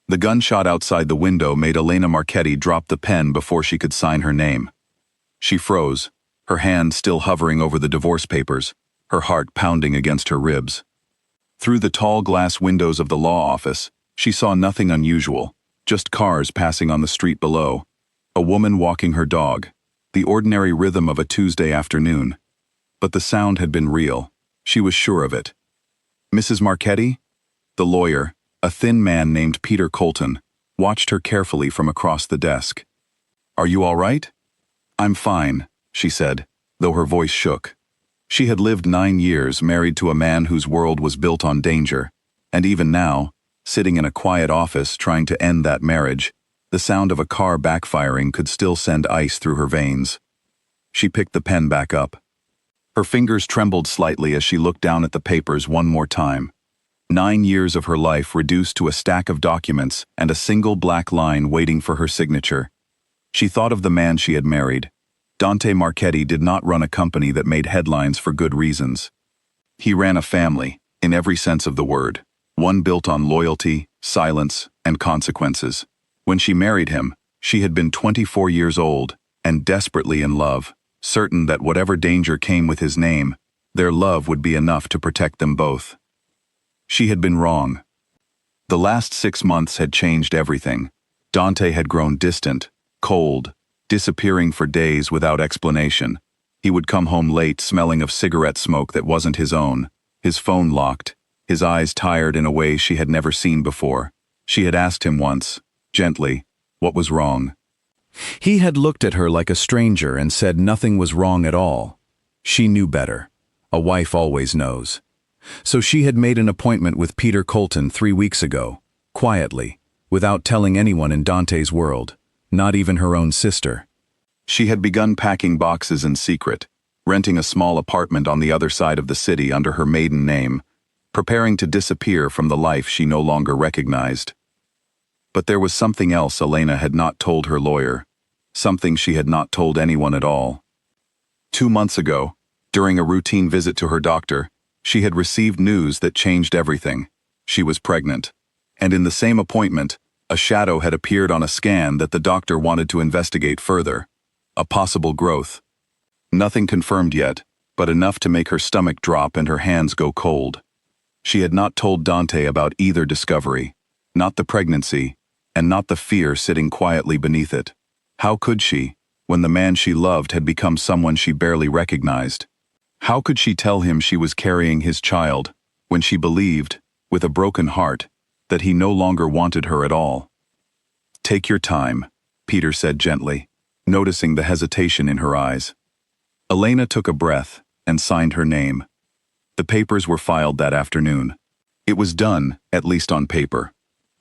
The gunshot outside the window made Elena Marchetti drop the pen before she could sign her name. She froze, her hand still hovering over the divorce papers, her heart pounding against her ribs. Through the tall glass windows of the law office, she saw nothing unusual, just cars passing on the street below, a woman walking her dog, the ordinary rhythm of a Tuesday afternoon. But the sound had been real. She was sure of it. Mrs. Marchetti? The lawyer, a thin man named Peter Colton, watched her carefully from across the desk. "Are you all right?" "I'm fine," she said, though her voice shook. She had lived 9 years married to a man whose world was built on danger, and even now, sitting in a quiet office trying to end that marriage, the sound of a car backfiring could still send ice through her veins. She picked the pen back up. Her fingers trembled slightly as she looked down at the papers one more time. 9 years of her life reduced to a stack of documents and a single black line waiting for her signature. She thought of the man she had married. Dante Marchetti did not run a company that made headlines for good reasons. He ran a family, in every sense of the word, one built on loyalty, silence, and consequences. When she married him, she had been 24 years old and desperately in love, certain that whatever danger came with his name, their love would be enough to protect them both. She had been wrong. The last 6 months had changed everything. Dante had grown distant, cold, disappearing for days without explanation. He would come home late smelling of cigarette smoke that wasn't his own, his phone locked, his eyes tired in a way she had never seen before. She had asked him once, gently, what was wrong. He had looked at her like a stranger and said nothing was wrong at all. She knew better. A wife always knows. So she had made an appointment with Peter Colton 3 weeks ago, quietly, without telling anyone in Dante's world, not even her own sister. She had begun packing boxes in secret, renting a small apartment on the other side of the city under her maiden name, preparing to disappear from the life she no longer recognized. But there was something else Elena had not told her lawyer, something she had not told anyone at all. 2 months ago, during a routine visit to her doctor, she had received news that changed everything. She was pregnant. And in the same appointment, a shadow had appeared on a scan that the doctor wanted to investigate further. A possible growth. Nothing confirmed yet, but enough to make her stomach drop and her hands go cold. She had not told Dante about either discovery, not the pregnancy, and not the fear sitting quietly beneath it. How could she, when the man she loved had become someone she barely recognized? How could she tell him she was carrying his child, when she believed, with a broken heart, that he no longer wanted her at all? "Take your time," Peter said gently, noticing the hesitation in her eyes. Elena took a breath and signed her name. The papers were filed that afternoon. It was done, at least on paper.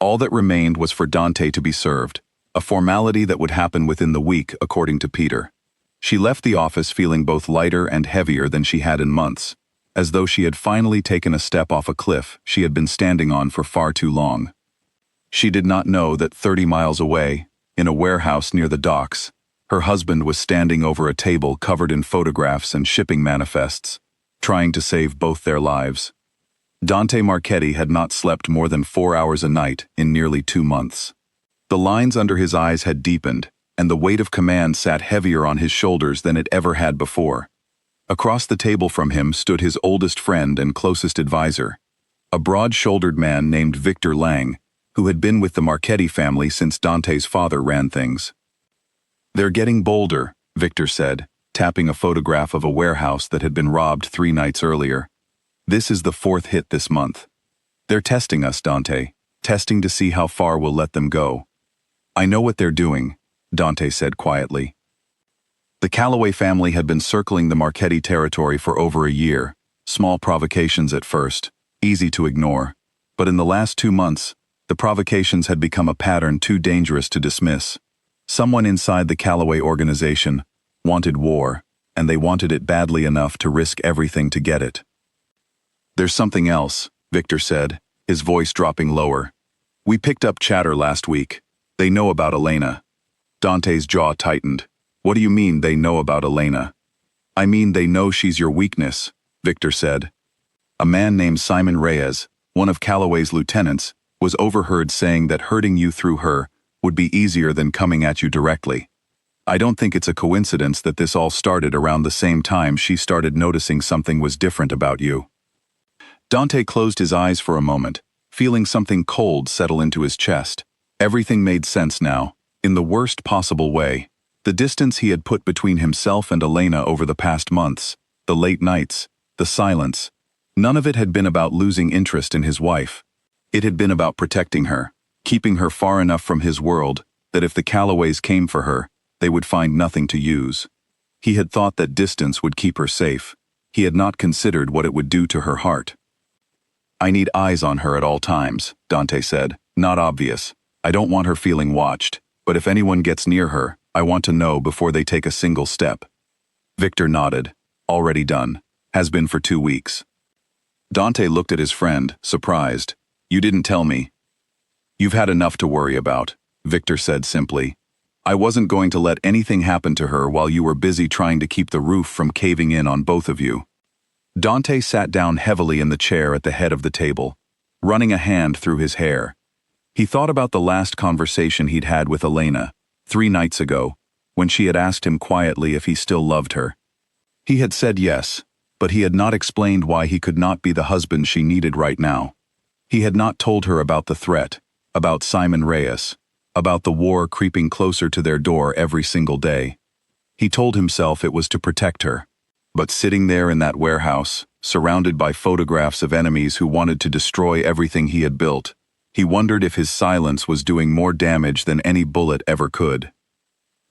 All that remained was for Dante to be served, a formality that would happen within the week, according to Peter. She left the office feeling both lighter and heavier than she had in months, as though she had finally taken a step off a cliff she had been standing on for far too long. She did not know that 30 miles away, in a warehouse near the docks, her husband was standing over a table covered in photographs and shipping manifests, trying to save both their lives. Dante Marchetti had not slept more than 4 hours a night in nearly 2 months. The lines under his eyes had deepened, and the weight of command sat heavier on his shoulders than it ever had before. Across the table from him stood his oldest friend and closest advisor, a broad-shouldered man named Victor Lang, who had been with the Marchetti family since Dante's father ran things. "They're getting bolder," Victor said, tapping a photograph of a warehouse that had been robbed 3 nights earlier. "This is the 4th hit this month. They're testing us, Dante, testing to see how far we'll let them go." "I know what they're doing," Dante said quietly. The Calloway family had been circling the Marchetti territory for over a year, small provocations at first, easy to ignore, but in the last 2 months, the provocations had become a pattern too dangerous to dismiss. Someone inside the Calloway organization wanted war, and they wanted it badly enough to risk everything to get it. "There's something else," Victor said, his voice dropping lower. "We picked up chatter last week. They know about Elena." Dante's jaw tightened. "What do you mean they know about Elena?" "I mean they know she's your weakness," Victor said. "A man named Simon Reyes, one of Calloway's lieutenants, was overheard saying that hurting you through her would be easier than coming at you directly. I don't think it's a coincidence that this all started around the same time she started noticing something was different about you. Dante closed his eyes for a moment, feeling something cold settle into his chest. Everything made sense now, in the worst possible way. The distance he had put between himself and Elena over the past months, the late nights, the silence, none of it had been about losing interest in his wife. It had been about protecting her, keeping her far enough from his world that if the Callaways came for her, they would find nothing to use. He had thought that distance would keep her safe. He had not considered what it would do to her heart. I need eyes on her at all times, Dante said. Not obvious. I don't want her feeling watched, but if anyone gets near her, I want to know before they take a single step. Victor nodded. Already done. Has been for 2 weeks. Dante looked at his friend, surprised. You didn't tell me. You've had enough to worry about, Victor said simply. I wasn't going to let anything happen to her while you were busy trying to keep the roof from caving in on both of you. Dante sat down heavily in the chair at the head of the table, running a hand through his hair. He thought about the last conversation he'd had with Elena, 3 nights ago, when she had asked him quietly if he still loved her. He had said yes, but he had not explained why he could not be the husband she needed right now. He had not told her about the threat, about Simon Reyes, about the war creeping closer to their door every single day. He told himself it was to protect her. But sitting there in that warehouse, surrounded by photographs of enemies who wanted to destroy everything he had built, he wondered if his silence was doing more damage than any bullet ever could.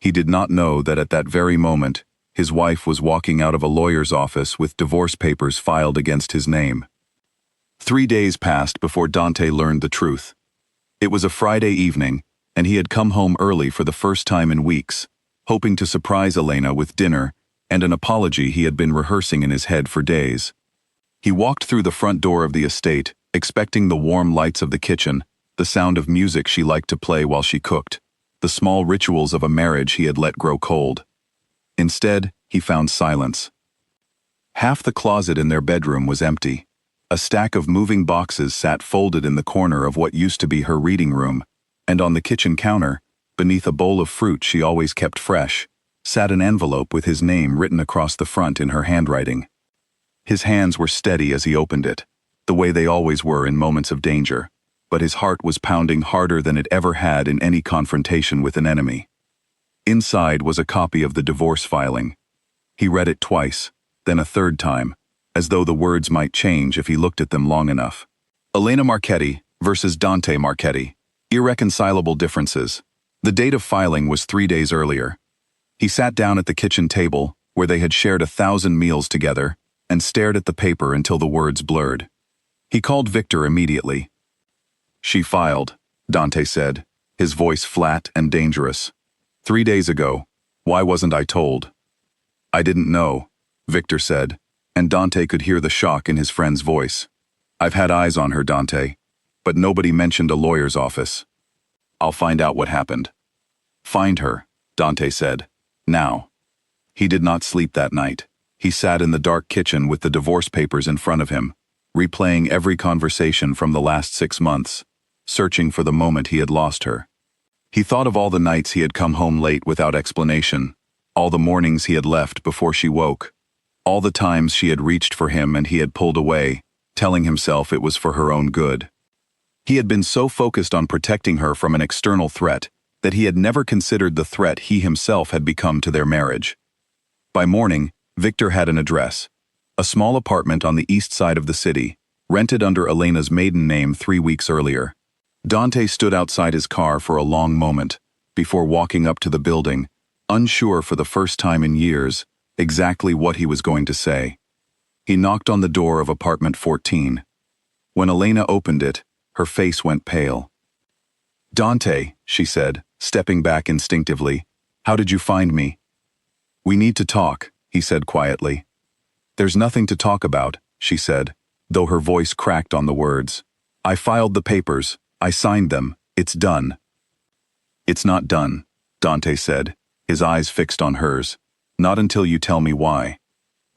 He did not know that at that very moment, his wife was walking out of a lawyer's office with divorce papers filed against his name. 3 days passed before Dante learned the truth. It was a Friday evening, and he had come home early for the first time in weeks, hoping to surprise Elena with dinner and an apology he had been rehearsing in his head for days. He walked through the front door of the estate, expecting the warm lights of the kitchen, the sound of music she liked to play while she cooked, the small rituals of a marriage he had let grow cold. Instead, he found silence. Half the closet in their bedroom was empty. A stack of moving boxes sat folded in the corner of what used to be her reading room, and on the kitchen counter, beneath a bowl of fruit she always kept fresh, sat an envelope with his name written across the front in her handwriting. His hands were steady as he opened it, the way they always were in moments of danger, but his heart was pounding harder than it ever had in any confrontation with an enemy. Inside was a copy of the divorce filing. He read it twice, then a third time, as though the words might change if he looked at them long enough. Elena Marchetti versus Dante Marchetti. Irreconcilable differences. The date of filing was 3 days earlier. He sat down at the kitchen table, where they had shared 1,000 meals together, and stared at the paper until the words blurred. He called Victor immediately. She filed, Dante said, his voice flat and dangerous. 3 days ago. Why wasn't I told? I didn't know, Victor said, and Dante could hear the shock in his friend's voice. I've had eyes on her, Dante, but nobody mentioned a lawyer's office. I'll find out what happened. Find her, Dante said. Now. He did not sleep that night. He sat in the dark kitchen with the divorce papers in front of him, replaying every conversation from the last 6 months, searching for the moment he had lost her. He thought of all the nights he had come home late without explanation, all the mornings he had left before she woke, all the times she had reached for him and he had pulled away, telling himself it was for her own good. He had been so focused on protecting her from an external threat that he had never considered the threat he himself had become to their marriage. By morning, Victor had an address, a small apartment on the east side of the city, rented under Elena's maiden name 3 weeks earlier. Dante stood outside his car for a long moment, before walking up to the building, unsure for the first time in years exactly what he was going to say. He knocked on the door of apartment 14. When Elena opened it, her face went pale. Dante, she said, stepping back instinctively, how did you find me? We need to talk, he said quietly. There's nothing to talk about, she said, though her voice cracked on the words. I filed the papers. I signed them. It's done. It's not done, Dante said, his eyes fixed on hers. Not until you tell me why.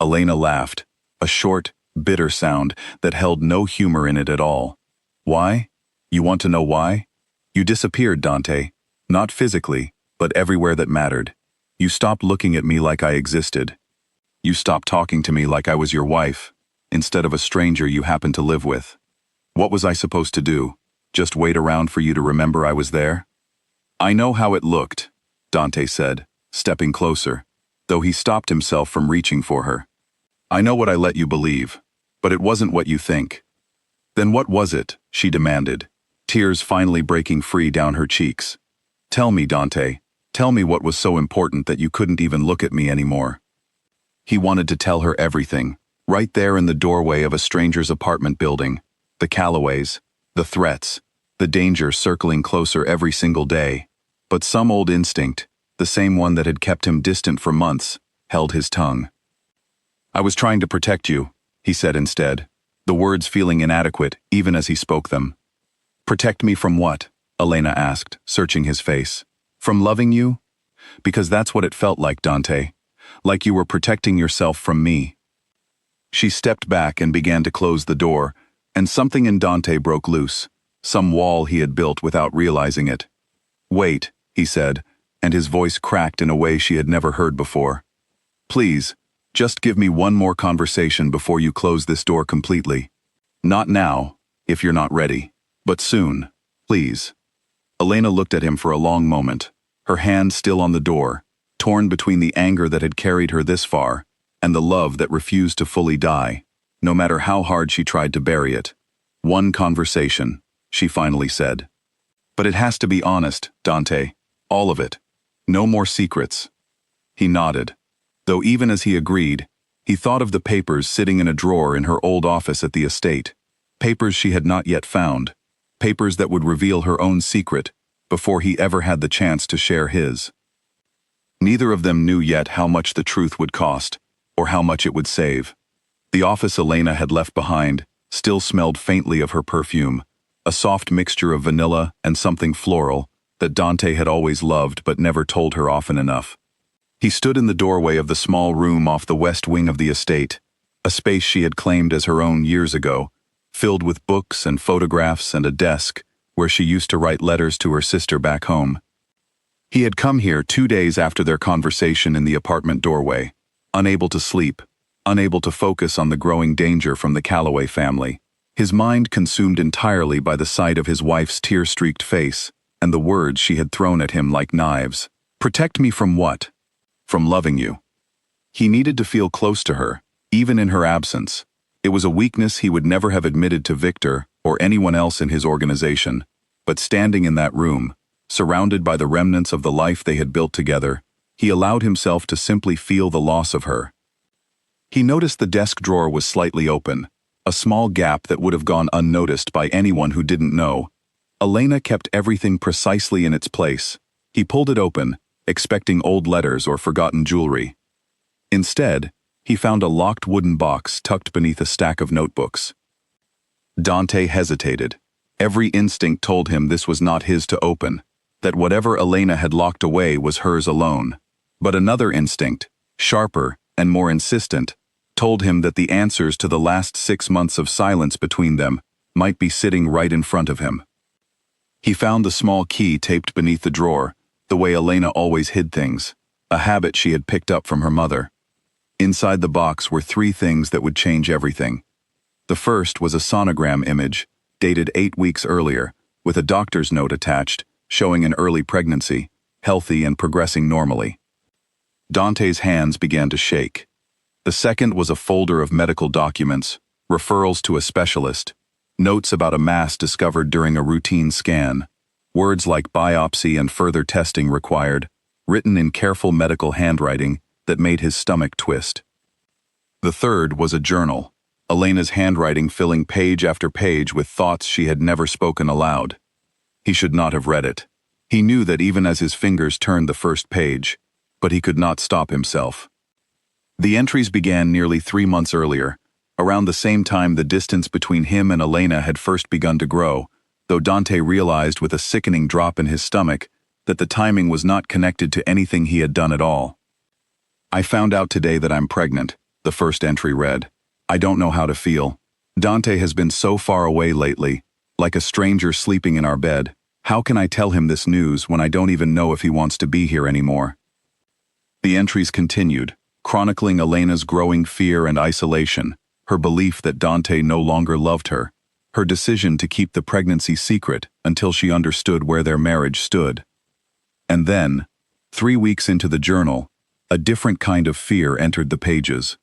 Elena laughed, a short, bitter sound that held no humor in it at all. Why? You want to know why? You disappeared, Dante. Not physically, but everywhere that mattered. You stopped looking at me like I existed. You stopped talking to me like I was your wife, instead of a stranger you happened to live with. What was I supposed to do? Just wait around for you to remember I was there? I know how it looked, Dante said, stepping closer, though he stopped himself from reaching for her. I know what I let you believe, but it wasn't what you think. Then what was it? She demanded, tears finally breaking free down her cheeks. Tell me, Dante. Tell me what was so important that you couldn't even look at me anymore. He wanted to tell her everything, right there in the doorway of a stranger's apartment building, the Callaways, the threats, the danger circling closer every single day. But some old instinct, the same one that had kept him distant for months, held his tongue. I was trying to protect you, he said instead, the words feeling inadequate even as he spoke them. Protect me from what? Elena asked, searching his face. From loving you? Because that's what it felt like, Dante. Like you were protecting yourself from me. She stepped back and began to close the door, and something in Dante broke loose, some wall he had built without realizing it. Wait, he said, and his voice cracked in a way she had never heard before. Please, just give me one more conversation before you close this door completely. Not now, if you're not ready, but soon, please. Elena looked at him for a long moment, her hand still on the door, torn between the anger that had carried her this far and the love that refused to fully die, no matter how hard she tried to bury it. One conversation, she finally said. But it has to be honest, Dante. All of it. No more secrets. He nodded. Though even as he agreed, he thought of the papers sitting in a drawer in her old office at the estate. Papers she had not yet found. Papers that would reveal her own secret before he ever had the chance to share his. Neither of them knew yet how much the truth would cost, or how much it would save. The office Elena had left behind still smelled faintly of her perfume, a soft mixture of vanilla and something floral that Dante had always loved but never told her often enough. He stood in the doorway of the small room off the west wing of the estate, a space she had claimed as her own years ago, filled with books and photographs and a desk where she used to write letters to her sister back home. He had come here 2 days after their conversation in the apartment doorway, unable to sleep, unable to focus on the growing danger from the Callaway family, his mind consumed entirely by the sight of his wife's tear-streaked face and the words she had thrown at him like knives. Protect me from what? From loving you. He needed to feel close to her, even in her absence. It was a weakness he would never have admitted to Victor or anyone else in his organization, but standing in that room, surrounded by the remnants of the life they had built together, he allowed himself to simply feel the loss of her. He noticed the desk drawer was slightly open, a small gap that would have gone unnoticed by anyone who didn't know. Elena kept everything precisely in its place. He pulled it open, expecting old letters or forgotten jewelry. Instead, he found a locked wooden box tucked beneath a stack of notebooks. Dante hesitated. Every instinct told him this was not his to open, that whatever Elena had locked away was hers alone. But another instinct, sharper and more insistent, told him that the answers to the last 6 months of silence between them might be sitting right in front of him. He found the small key taped beneath the drawer, the way Elena always hid things, a habit she had picked up from her mother. Inside the box were 3 things that would change everything. The first was a sonogram image, dated 8 weeks earlier, with a doctor's note attached, showing an early pregnancy, healthy and progressing normally. Dante's hands began to shake. The second was a folder of medical documents, referrals to a specialist, notes about a mass discovered during a routine scan, words like biopsy and further testing required, written in careful medical handwriting that made his stomach twist. The third was a journal, Elena's handwriting filling page after page with thoughts she had never spoken aloud. He should not have read it. He knew that even as his fingers turned the first page, but he could not stop himself. The entries began nearly 3 months earlier, around the same time the distance between him and Elena had first begun to grow, though Dante realized with a sickening drop in his stomach that the timing was not connected to anything he had done at all. I found out today that I'm pregnant, the first entry read. I don't know how to feel. Dante has been so far away lately, Like a stranger sleeping in our bed. How can I tell him this news when I don't even know if he wants to be here anymore? The entries continued, chronicling Elena's growing fear and isolation, her belief that Dante no longer loved her, her decision to keep the pregnancy secret until she understood where their marriage stood. And then, 3 weeks into the journal, a different kind of fear entered the pages.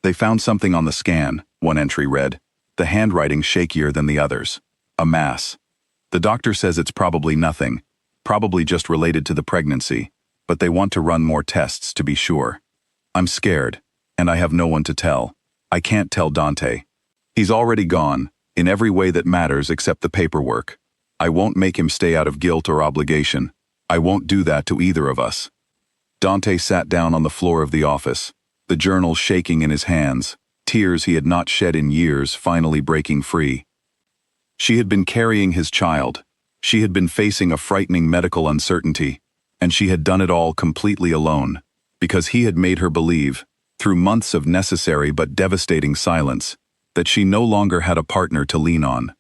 They found something on the scan, one entry read, the handwriting shakier than the others. A mass. The doctor says it's probably nothing, probably just related to the pregnancy, but they want to run more tests to be sure. I'm scared, and I have no one to tell. I can't tell Dante. He's already gone, in every way that matters except the paperwork. I won't make him stay out of guilt or obligation. I won't do that to either of us. Dante sat down on the floor of the office, the journal shaking in his hands, tears he had not shed in years finally breaking free. She had been carrying his child. She had been facing a frightening medical uncertainty, and she had done it all completely alone, because he had made her believe, through months of necessary but devastating silence, that she no longer had a partner to lean on.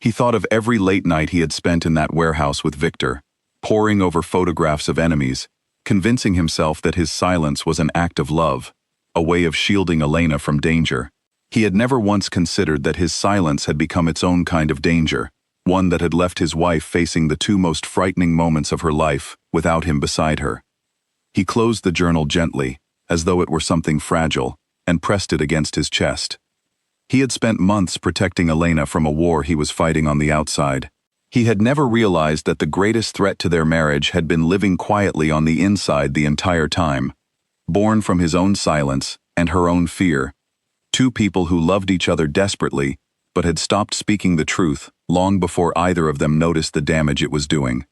He thought of every late night he had spent in that warehouse with Victor, poring over photographs of enemies, convincing himself that his silence was an act of love, a way of shielding Elena from danger. He had never once considered that his silence had become its own kind of danger, one that had left his wife facing the two most frightening moments of her life without him beside her. He closed the journal gently, as though it were something fragile, and pressed it against his chest. He had spent months protecting Elena from a war he was fighting on the outside. He had never realized that the greatest threat to their marriage had been living quietly on the inside the entire time. Born from his own silence and her own fear. Two people who loved each other desperately, but had stopped speaking the truth long before either of them noticed the damage it was doing.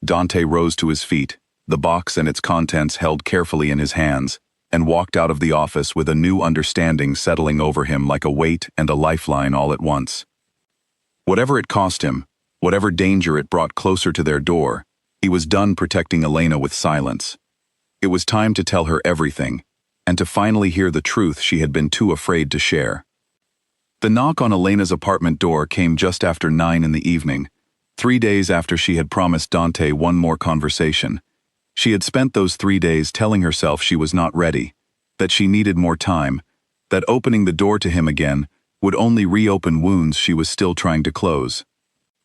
Dante rose to his feet, the box and its contents held carefully in his hands, and walked out of the office with a new understanding settling over him like a weight and a lifeline all at once. Whatever it cost him, whatever danger it brought closer to their door, he was done protecting Elena with silence. It was time to tell her everything, and to finally hear the truth she had been too afraid to share. The knock on Elena's apartment door came just after 9 in the evening, 3 days after she had promised Dante one more conversation. She had spent those 3 days telling herself she was not ready, that she needed more time, that opening the door to him again would only reopen wounds she was still trying to close.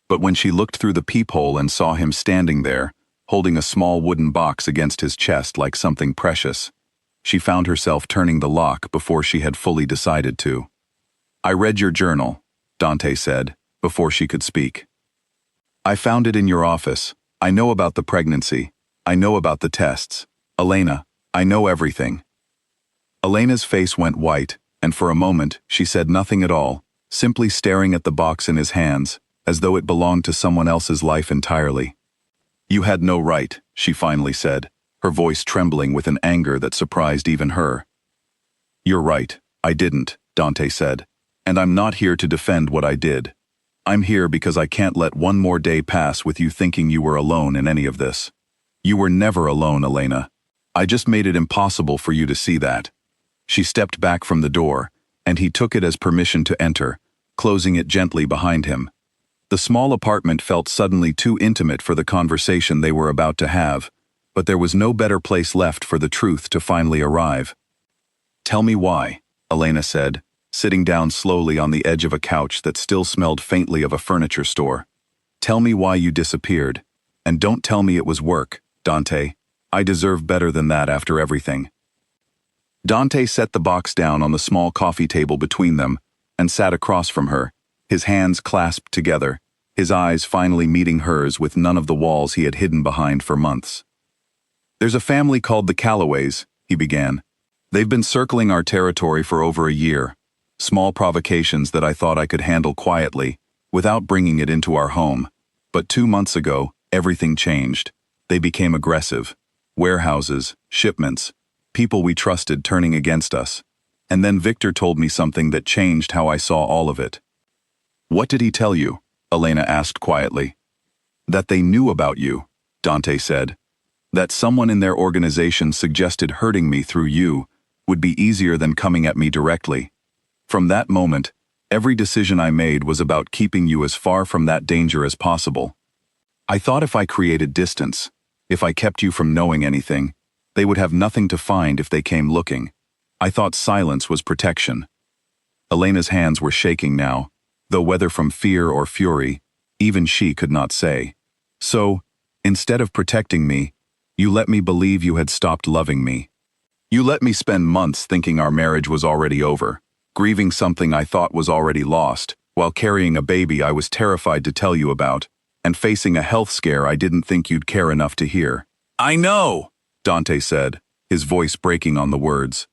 But when she looked through the peephole and saw him standing there, holding a small wooden box against his chest like something precious, she found herself turning the lock before she had fully decided to. "I read your journal," Dante said, before she could speak. "I found it in your office. I know about the pregnancy. I know about the tests. Elena, I know everything." Elena's face went white, and for a moment she said nothing at all, simply staring at the box in his hands, as though it belonged to someone else's life entirely. "You had no right," she finally said, her voice trembling with an anger that surprised even her. "You're right, I didn't," Dante said, "and I'm not here to defend what I did. I'm here because I can't let one more day pass with you thinking you were alone in any of this. You were never alone, Elena. I just made it impossible for you to see that." She stepped back from the door, and he took it as permission to enter, closing it gently behind him. The small apartment felt suddenly too intimate for the conversation they were about to have, but there was no better place left for the truth to finally arrive. "Tell me why," Elena said, sitting down slowly on the edge of a couch that still smelled faintly of a furniture store. "Tell me why you disappeared. And don't tell me it was work, Dante. I deserve better than that after everything." Dante set the box down on the small coffee table between them and sat across from her, his hands clasped together, his eyes finally meeting hers with none of the walls he had hidden behind for months. "There's a family called the Callaways," he began. "They've been circling our territory for over a year. Small provocations that I thought I could handle quietly, without bringing it into our home. But 2 months ago, everything changed. They became aggressive. Warehouses, shipments, people we trusted turning against us. And then Victor told me something that changed how I saw all of it." "What did he tell you?" Elena asked quietly. "That they knew about you," Dante said. "That someone in their organization suggested hurting me through you would be easier than coming at me directly. From that moment, Every decision I made was about keeping you as far from that danger as possible. I thought if I created distance, if I kept you from knowing anything, they would have nothing to find if they came looking. I thought silence was protection. Elena's hands were shaking now, though whether from fear or fury, even she could not say. So, instead of protecting me, you let me believe you had stopped loving me. You let me spend months thinking our marriage was already over, grieving something I thought was already lost, while carrying a baby I was terrified to tell you about, and facing a health scare I didn't think you'd care enough to hear. I know, Dante said, his voice breaking on the words.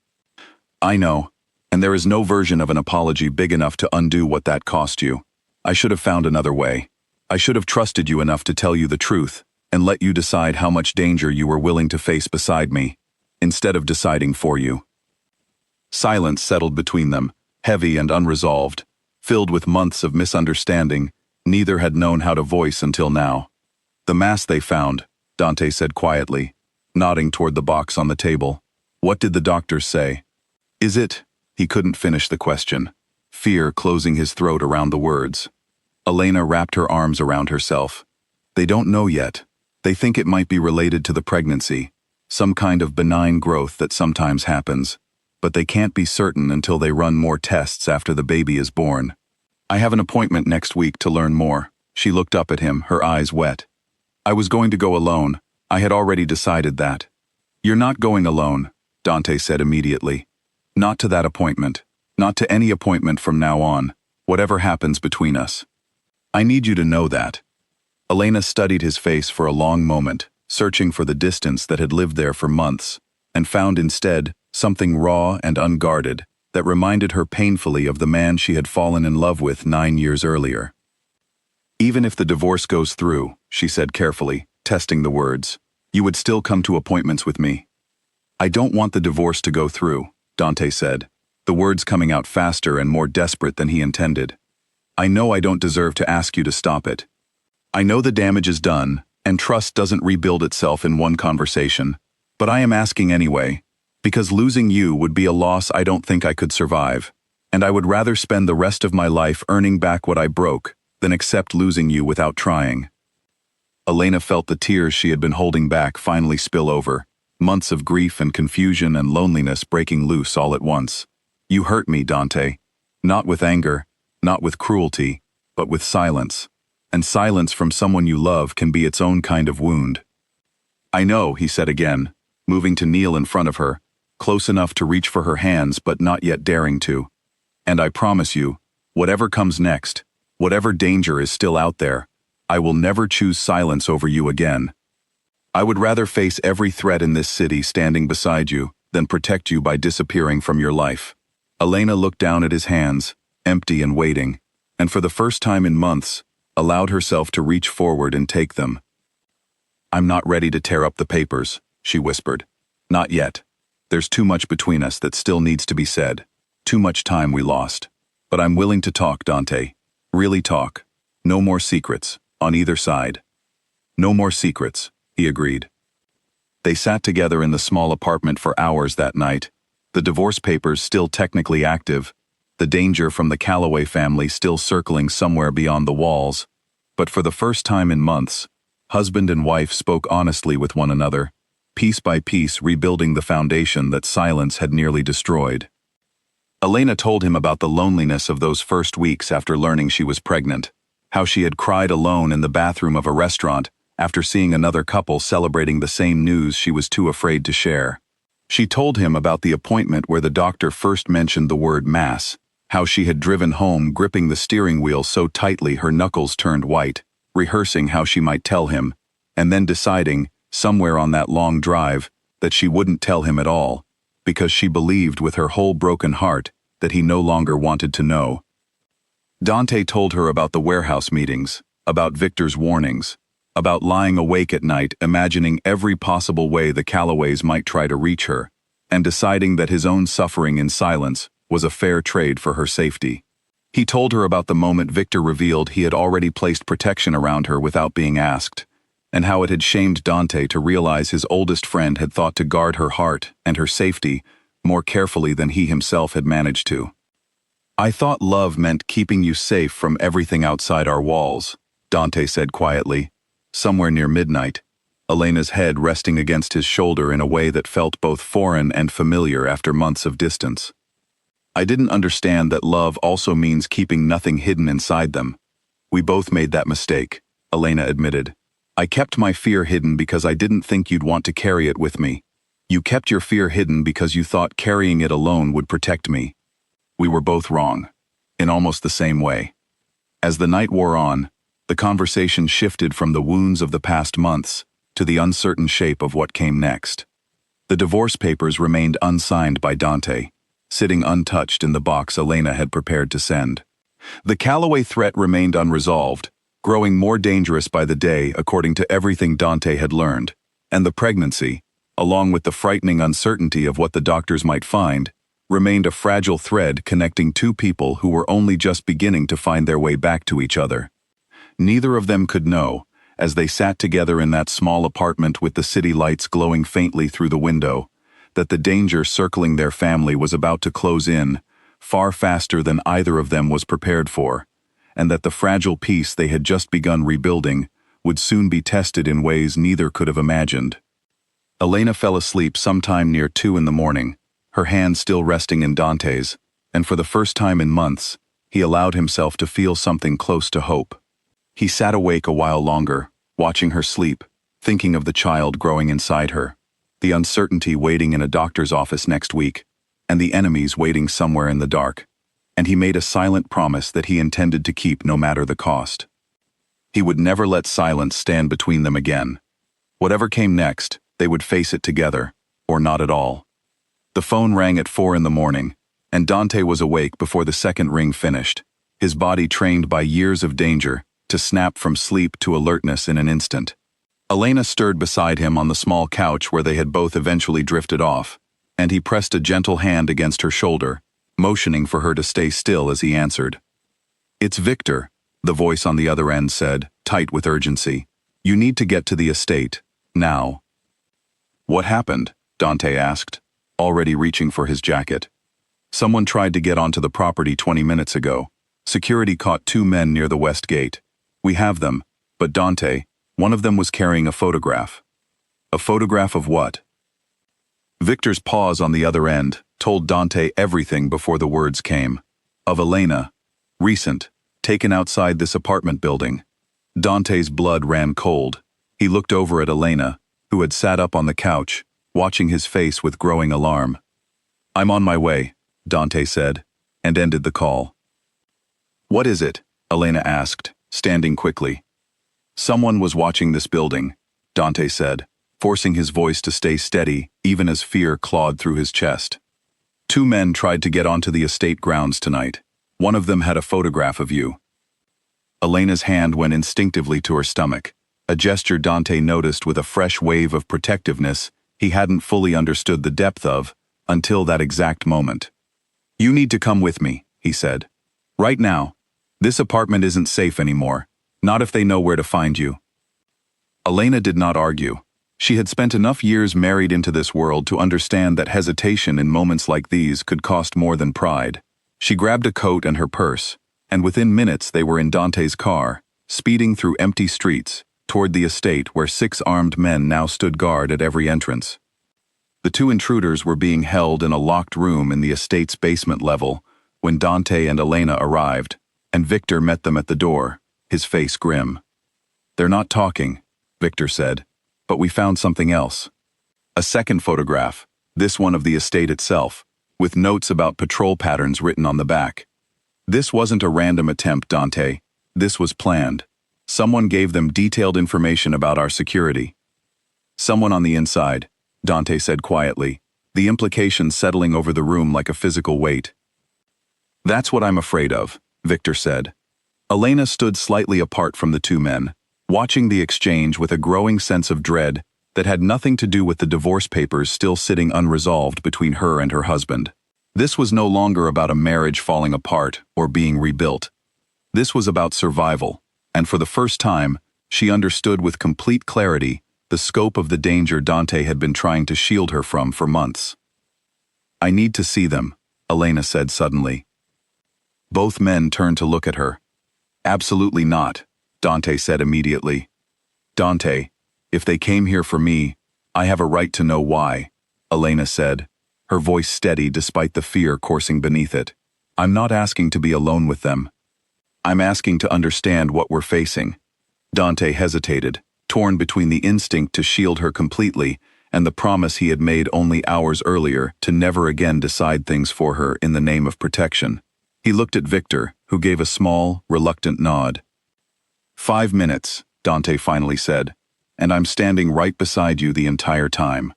I know, and there is no version of an apology big enough to undo what that cost you. I should have found another way. I should have trusted you enough to tell you the truth, and let you decide how much danger you were willing to face beside me, instead of deciding for you. Silence settled between them, heavy and unresolved, filled with months of misunderstanding neither had known how to voice until now. The mass they found, Dante said quietly, nodding toward the box on the table. What did the doctors say? Is it? He couldn't finish the question, fear closing his throat around the words. Elena wrapped her arms around herself. They don't know yet. They think it might be related to the pregnancy, some kind of benign growth that sometimes happens, but they can't be certain until they run more tests after the baby is born. I have an appointment next week to learn more. She looked up at him, her eyes wet. I was going to go alone. I had already decided that. You're not going alone, Dante said immediately. Not to that appointment. Not to any appointment from now on, whatever happens between us. I need you to know that. Elena studied his face for a long moment, searching for the distance that had lived there for months, and found instead something raw and unguarded that reminded her painfully of the man she had fallen in love with 9 years earlier. Even if the divorce goes through, she said carefully, testing the words, you would still come to appointments with me. I don't want the divorce to go through, Dante said, the words coming out faster and more desperate than he intended. I know I don't deserve to ask you to stop it. I know the damage is done, and trust doesn't rebuild itself in one conversation, but I am asking anyway, because losing you would be a loss I don't think I could survive, and I would rather spend the rest of my life earning back what I broke than accept losing you without trying. Elena felt the tears she had been holding back finally spill over, months of grief and confusion and loneliness breaking loose all at once. You hurt me, Dante. Not with anger, not with cruelty, but with silence. And silence from someone you love can be its own kind of wound. I know, he said again, moving to kneel in front of her, close enough to reach for her hands but not yet daring to. And I promise you, whatever comes next, whatever danger is still out there, I will never choose silence over you again. I would rather face every threat in this city standing beside you than protect you by disappearing from your life. Elena looked down at his hands, empty and waiting, and for the first time in months, allowed herself to reach forward and take them. I'm not ready to tear up the papers, she whispered. Not yet. There's too much between us that still needs to be said. Too much time we lost. But I'm willing to talk, Dante. Really talk. No more secrets, on either side. No more secrets, he agreed. They sat together in the small apartment for hours that night, the divorce papers still technically active, the danger from the Calloway family still circling somewhere beyond the walls. But for the first time in months, husband and wife spoke honestly with one another, piece by piece rebuilding the foundation that silence had nearly destroyed. Elena told him about the loneliness of those first weeks after learning she was pregnant, how she had cried alone in the bathroom of a restaurant after seeing another couple celebrating the same news she was too afraid to share. She told him about the appointment where the doctor first mentioned the word mass, how she had driven home gripping the steering wheel so tightly her knuckles turned white, rehearsing how she might tell him, and then deciding, somewhere on that long drive, that she wouldn't tell him at all, because she believed with her whole broken heart that he no longer wanted to know. Dante told her about the warehouse meetings, about Victor's warnings, about lying awake at night imagining every possible way the Calloways might try to reach her, and deciding that his own suffering in silence was a fair trade for her safety. He told her about the moment Victor revealed he had already placed protection around her without being asked, and how it had shamed Dante to realize his oldest friend had thought to guard her heart and her safety more carefully than he himself had managed to. I thought love meant keeping you safe from everything outside our walls, Dante said quietly. Somewhere near midnight, Elena's head resting against his shoulder in a way that felt both foreign and familiar after months of distance. I didn't understand that love also means keeping nothing hidden inside them. We both made that mistake, Elena admitted. I kept my fear hidden because I didn't think you'd want to carry it with me. You kept your fear hidden because you thought carrying it alone would protect me. We were both wrong, in almost the same way. As the night wore on, the conversation shifted from the wounds of the past months to the uncertain shape of what came next. The divorce papers remained unsigned by Dante, sitting untouched in the box Elena had prepared to send. The Calloway threat remained unresolved, growing more dangerous by the day according to everything Dante had learned, and the pregnancy, along with the frightening uncertainty of what the doctors might find, remained a fragile thread connecting two people who were only just beginning to find their way back to each other. Neither of them could know, as they sat together in that small apartment with the city lights glowing faintly through the window, that the danger circling their family was about to close in, far faster than either of them was prepared for, and that the fragile peace they had just begun rebuilding would soon be tested in ways neither could have imagined. Elena fell asleep sometime near 2 a.m, her hand still resting in Dante's, and for the first time in months, he allowed himself to feel something close to hope. He sat awake a while longer, watching her sleep, thinking of the child growing inside her, the uncertainty waiting in a doctor's office next week, and the enemies waiting somewhere in the dark. And he made a silent promise that he intended to keep no matter the cost. He would never let silence stand between them again. Whatever came next, they would face it together, or not at all. The phone rang at 4 a.m, and Dante was awake before the second ring finished, his body trained by years of danger to snap from sleep to alertness in an instant. Elena stirred beside him on the small couch where they had both eventually drifted off, and he pressed a gentle hand against her shoulder, motioning for her to stay still as he answered. "It's Victor," the voice on the other end said, tight with urgency. "You need to get to the estate, now." "What happened?" Dante asked, already reaching for his jacket. "Someone tried to get onto the property 20 minutes ago. Security caught 2 men near the west gate. We have them, but Dante, one of them was carrying a photograph." "A photograph of what?" Victor's pause on the other end told Dante everything before the words came. "Of Elena. Recent. Taken outside this apartment building." Dante's blood ran cold. He looked over at Elena, who had sat up on the couch, watching his face with growing alarm. "I'm on my way," Dante said, and ended the call. "What is it?" Elena asked, standing quickly. "Someone was watching this building," Dante said, forcing his voice to stay steady even as fear clawed through his chest. "2 men tried to get onto the estate grounds tonight. One of them had a photograph of you." Elena's hand went instinctively to her stomach, a gesture Dante noticed with a fresh wave of protectiveness he hadn't fully understood the depth of until that exact moment. "You need to come with me," he said. "Right now. This apartment isn't safe anymore, not if they know where to find you." Elena did not argue. She had spent enough years married into this world to understand that hesitation in moments like these could cost more than pride. She grabbed a coat and her purse, and within minutes they were in Dante's car, speeding through empty streets, toward the estate where 6 armed men now stood guard at every entrance. The 2 intruders were being held in a locked room in the estate's basement level when Dante and Elena arrived, and Victor met them at the door, his face grim. "They're not talking," Victor said, "but we found something else." A second photograph, this one of the estate itself, with notes about patrol patterns written on the back. "This wasn't a random attempt, Dante. This was planned. Someone gave them detailed information about our security." "Someone on the inside," Dante said quietly, the implication settling over the room like a physical weight. "That's what I'm afraid of," Victor said. Elena stood slightly apart from the 2 men, watching the exchange with a growing sense of dread that had nothing to do with the divorce papers still sitting unresolved between her and her husband. This was no longer about a marriage falling apart or being rebuilt. This was about survival, and for the first time, she understood with complete clarity the scope of the danger Dante had been trying to shield her from for months. "I need to see them," Elena said suddenly. Both men turned to look at her. Absolutely not, Dante said immediately. Dante, if they came here for me, I have a right to know why, Elena said, her voice steady despite the fear coursing beneath it. I'm not asking to be alone with them. I'm asking to understand what we're facing. Dante hesitated, torn between the instinct to shield her completely and the promise he had made only hours earlier to never again decide things for her in the name of protection. He looked at Victor, who gave a small, reluctant nod. 5 minutes, Dante finally said, and I'm standing right beside you the entire time.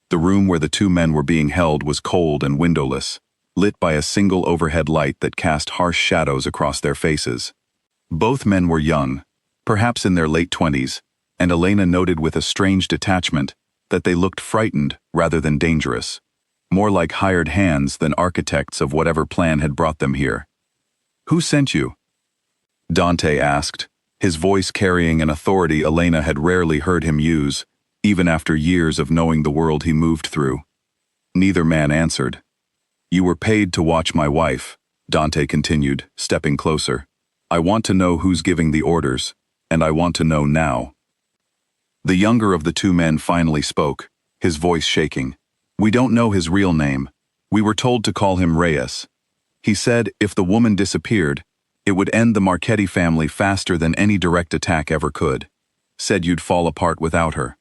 The room where the two men were being held was cold and windowless, lit by a single overhead light that cast harsh shadows across their faces. Both men were young, perhaps in their late 20s, and Elena noted with a strange detachment that they looked frightened rather than dangerous, more like hired hands than architects of whatever plan had brought them here. Who sent you? Dante asked, his voice carrying an authority Elena had rarely heard him use, even after years of knowing the world he moved through. Neither man answered. You were paid to watch my wife, Dante continued, stepping closer. I want to know who's giving the orders, and I want to know now. The younger of the two men finally spoke, his voice shaking. We don't know his real name. We were told to call him Reyes. He said if the woman disappeared, it would end the Marchetti family faster than any direct attack ever could. Said you'd fall apart without her.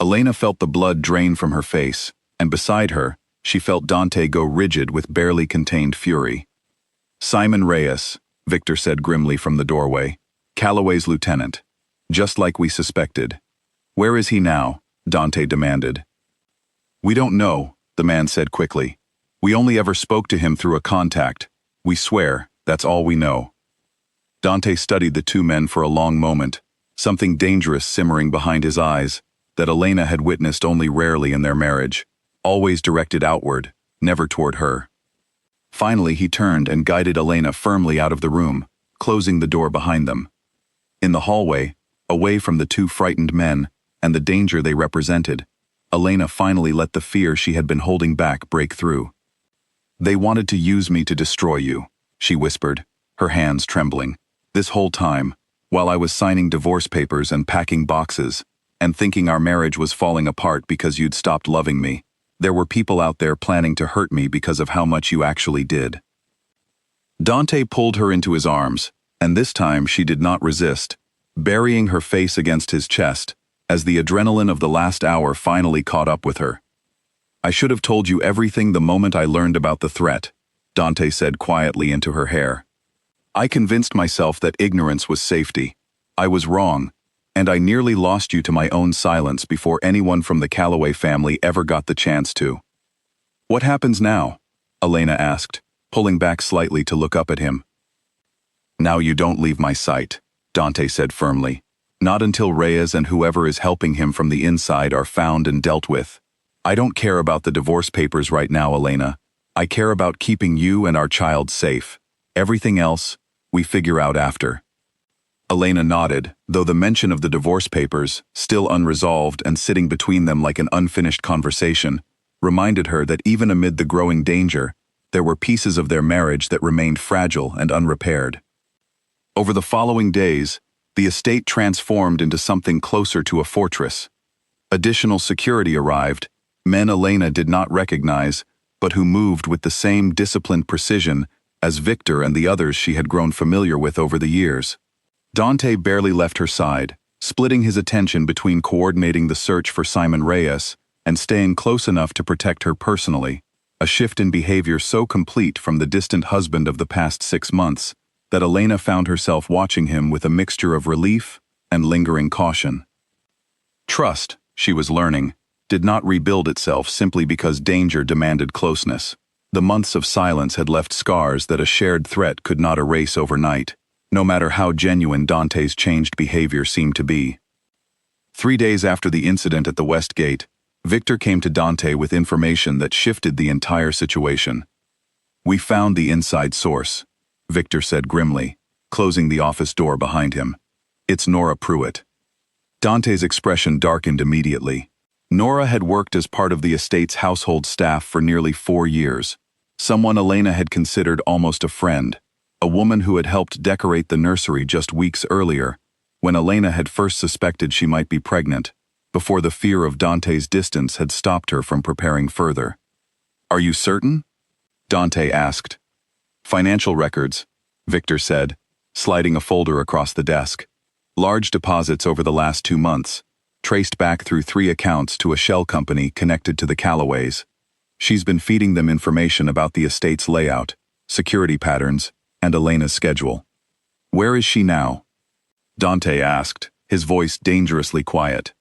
Elena felt the blood drain from her face, and beside her, she felt Dante go rigid with barely contained fury. Simon Reyes, Victor said grimly from the doorway. Calloway's lieutenant. Just like we suspected. Where is he now? Dante demanded. We don't know, the man said quickly. We only ever spoke to him through a contact. We swear, that's all we know. Dante studied the two men for a long moment, something dangerous simmering behind his eyes, that Elena had witnessed only rarely in their marriage, always directed outward, never toward her. Finally he turned and guided Elena firmly out of the room, closing the door behind them. In the hallway, away from the two frightened men and the danger they represented, Elena finally let the fear she had been holding back break through. They wanted to use me to destroy you, she whispered, her hands trembling. This whole time, while I was signing divorce papers and packing boxes, and thinking our marriage was falling apart because you'd stopped loving me, there were people out there planning to hurt me because of how much you actually did. Dante pulled her into his arms, and this time she did not resist, burying her face against his chest, as the adrenaline of the last hour finally caught up with her. I should have told you everything the moment I learned about the threat, Dante said quietly into her hair. I convinced myself that ignorance was safety. I was wrong, and I nearly lost you to my own silence before anyone from the Calloway family ever got the chance to. What happens now? Elena asked, pulling back slightly to look up at him. Now you don't leave my sight, Dante said firmly. Not until Reyes and whoever is helping him from the inside are found and dealt with. I don't care about the divorce papers right now, Elena. I care about keeping you and our child safe. Everything else, we figure out after. Elena nodded, though the mention of the divorce papers, still unresolved and sitting between them like an unfinished conversation, reminded her that even amid the growing danger, there were pieces of their marriage that remained fragile and unrepaired. Over the following days, the estate transformed into something closer to a fortress. Additional security arrived, men Elena did not recognize, but who moved with the same disciplined precision as Victor and the others she had grown familiar with over the years. Dante barely left her side, splitting his attention between coordinating the search for Simon Reyes and staying close enough to protect her personally, a shift in behavior so complete from the distant husband of the past 6 months that Elena found herself watching him with a mixture of relief and lingering caution. Trust, she was learning, did not rebuild itself simply because danger demanded closeness. The months of silence had left scars that a shared threat could not erase overnight, no matter how genuine Dante's changed behavior seemed to be. 3 days after the incident at the West Gate, Victor came to Dante with information that shifted the entire situation. We found the inside source, Victor said grimly, closing the office door behind him. It's Nora Pruitt. Dante's expression darkened immediately. Nora had worked as part of the estate's household staff for nearly 4 years, Someone Elena had considered almost a friend, a woman who had helped decorate the nursery just weeks earlier, when Elena had first suspected she might be pregnant, before the fear of Dante's distance had stopped her from preparing further. "Are you certain?" Dante asked. "Financial records," Victor said, sliding a folder across the desk. "Large deposits over the last 2 months, traced back through 3 accounts to a shell company connected to the Callaways. She's been feeding them information about the estate's layout, security patterns, and Elena's schedule." "Where is she now?" Dante asked, his voice dangerously quiet.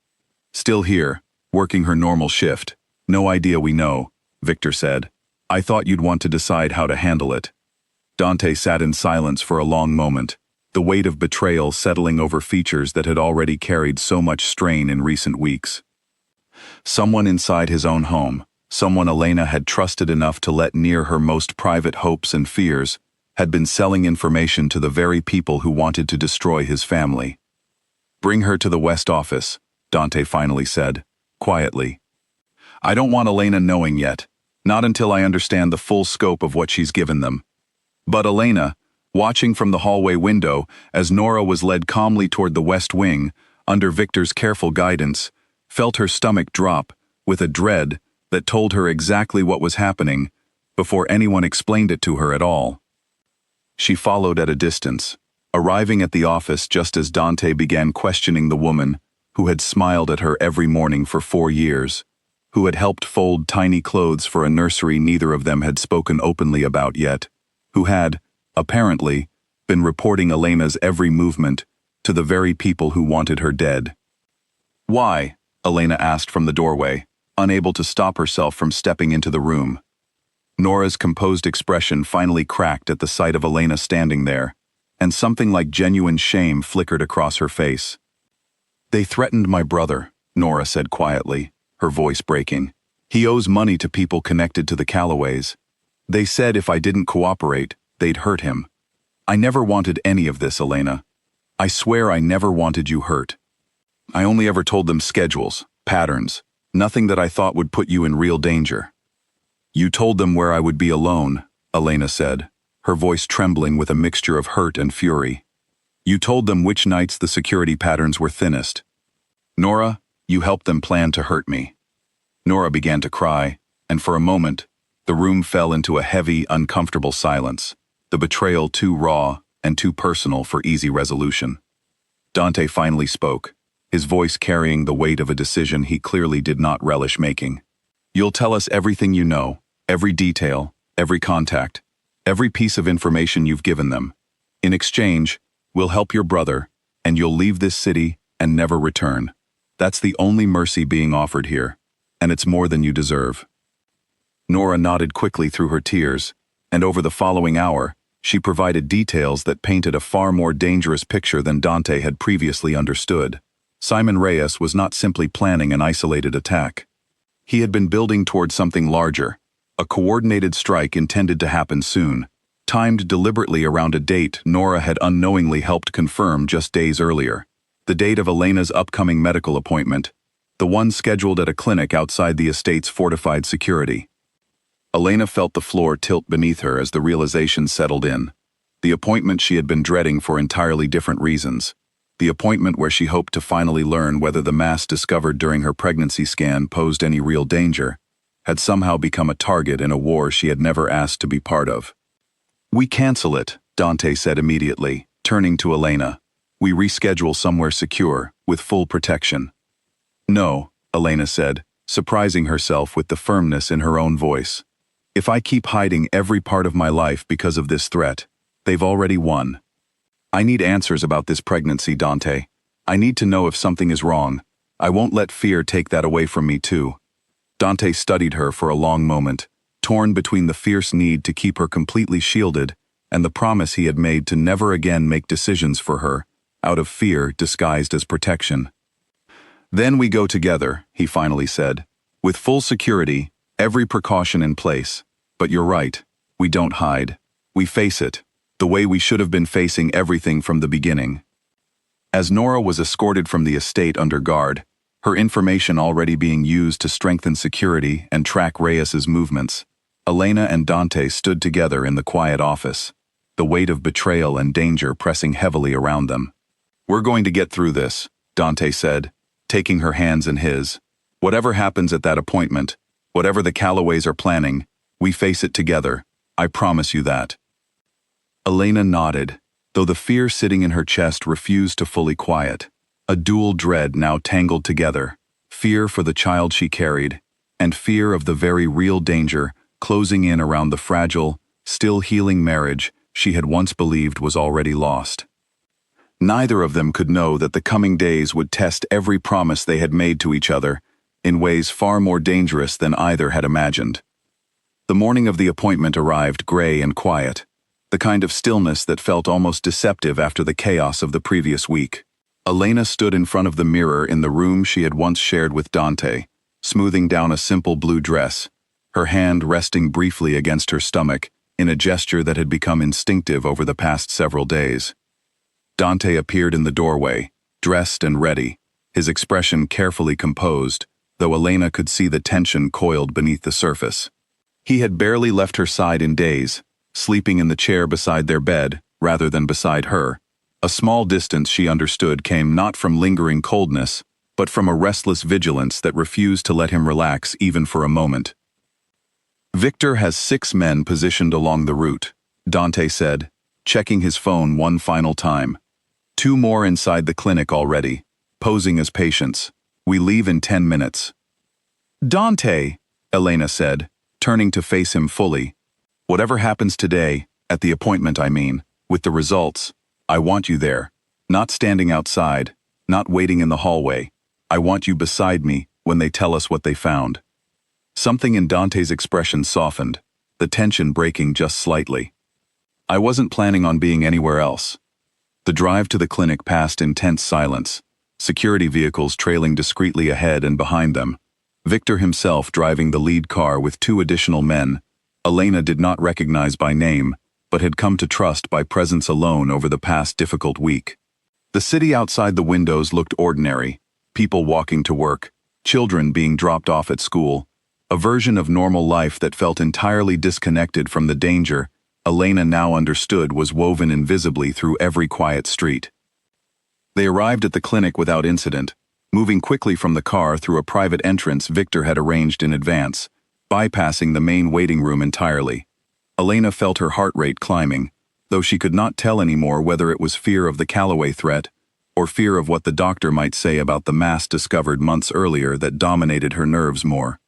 "Still here, working her normal shift. No idea we know," Victor said. "I thought you'd want to decide how to handle it." Dante sat in silence for a long moment, the weight of betrayal settling over features that had already carried so much strain in recent weeks. Someone inside his own home, someone Elena had trusted enough to let near her most private hopes and fears, had been selling information to the very people who wanted to destroy his family. "Bring her to the West office," Dante finally said, quietly. "I don't want Elena knowing yet, not until I understand the full scope of what she's given them." But Elena, watching from the hallway window as Nora was led calmly toward the West Wing, under Victor's careful guidance, felt her stomach drop with a dread that told her exactly what was happening before anyone explained it to her at all. She followed at a distance, arriving at the office just as Dante began questioning the woman who had smiled at her every morning for 4 years, who had helped fold tiny clothes for a nursery neither of them had spoken openly about yet, who had, apparently, been reporting Elena's every movement to the very people who wanted her dead. "Why?" Elena asked from the doorway, unable to stop herself from stepping into the room. Nora's composed expression finally cracked at the sight of Elena standing there, and something like genuine shame flickered across her face. "They threatened my brother," Nora said quietly, her voice breaking. "He owes money to people connected to the Callaways. They said if I didn't cooperate, they'd hurt him. I never wanted any of this, Elena. I swear I never wanted you hurt. I only ever told them schedules, patterns, nothing that I thought would put you in real danger." "You told them where I would be alone," Elena said, her voice trembling with a mixture of hurt and fury. "You told them which nights the security patterns were thinnest. Nora, you helped them plan to hurt me." Nora began to cry, and for a moment, the room fell into a heavy, uncomfortable silence, the betrayal too raw and too personal for easy resolution. Dante finally spoke, his voice carrying the weight of a decision he clearly did not relish making. "You'll tell us everything you know, every detail, every contact, every piece of information you've given them. In exchange, we'll help your brother, and you'll leave this city and never return. That's the only mercy being offered here, and it's more than you deserve." Nora nodded quickly through her tears, and over the following hour, she provided details that painted a far more dangerous picture than Dante had previously understood. Simon Reyes was not simply planning an isolated attack. He had been building toward something larger, a coordinated strike intended to happen soon, timed deliberately around a date Nora had unknowingly helped confirm just days earlier, the date of Elena's upcoming medical appointment, the one scheduled at a clinic outside the estate's fortified security. Elena felt the floor tilt beneath her as the realization settled in. The appointment she had been dreading for entirely different reasons. The appointment where she hoped to finally learn whether the mass discovered during her pregnancy scan posed any real danger, had somehow become a target in a war she had never asked to be part of. "We cancel it," Dante said immediately, turning to Elena. "We reschedule somewhere secure, with full protection." "No," Elena said, surprising herself with the firmness in her own voice. "If I keep hiding every part of my life because of this threat, they've already won. I need answers about this pregnancy, Dante. I need to know if something is wrong. I won't let fear take that away from me too." Dante studied her for a long moment, torn between the fierce need to keep her completely shielded and the promise he had made to never again make decisions for her, out of fear disguised as protection. "Then we go together," he finally said, "with full security, every precaution in place. But you're right, we don't hide. We face it, the way we should have been facing everything from the beginning." As Nora was escorted from the estate under guard, her information already being used to strengthen security and track Reyes's movements, Elena and Dante stood together in the quiet office, the weight of betrayal and danger pressing heavily around them. "We're going to get through this," Dante said, taking her hands in his. "Whatever happens at that appointment, whatever the Callaways are planning, we face it together. I promise you that." Elena nodded, though the fear sitting in her chest refused to fully quiet. A dual dread now tangled together, fear for the child she carried, and fear of the very real danger closing in around the fragile, still healing marriage she had once believed was already lost. Neither of them could know that the coming days would test every promise they had made to each other, in ways far more dangerous than either had imagined. The morning of the appointment arrived gray and quiet, the kind of stillness that felt almost deceptive after the chaos of the previous week. Elena stood in front of the mirror in the room she had once shared with Dante, smoothing down a simple blue dress, her hand resting briefly against her stomach in a gesture that had become instinctive over the past several days. Dante appeared in the doorway, dressed and ready, his expression carefully composed, though Elena could see the tension coiled beneath the surface. He had barely left her side in days, sleeping in the chair beside their bed rather than beside her. A small distance, she understood, came not from lingering coldness, but from a restless vigilance that refused to let him relax even for a moment. "Victor has 6 men positioned along the route," Dante said, checking his phone one final time. 2 more inside the clinic already, posing as patients. "We leave in 10 minutes. "Dante," Elena said, turning to face him fully. "Whatever happens today, at the appointment I mean, with the results, I want you there, not standing outside, not waiting in the hallway. I want you beside me when they tell us what they found." Something in Dante's expression softened, the tension breaking just slightly. "I wasn't planning on being anywhere else." The drive to the clinic passed in tense silence, security vehicles trailing discreetly ahead and behind them, Victor himself driving the lead car with 2 additional men Elena did not recognize by name, but had come to trust by presence alone over the past difficult week. The city outside the windows looked ordinary, people walking to work, children being dropped off at school, a version of normal life that felt entirely disconnected from the danger Elena now understood was woven invisibly through every quiet street. They arrived at the clinic without incident, moving quickly from the car through a private entrance Victor had arranged in advance, bypassing the main waiting room entirely. Elena felt her heart rate climbing, though she could not tell anymore whether it was fear of the Callaway threat or fear of what the doctor might say about the mass discovered months earlier that dominated her nerves more.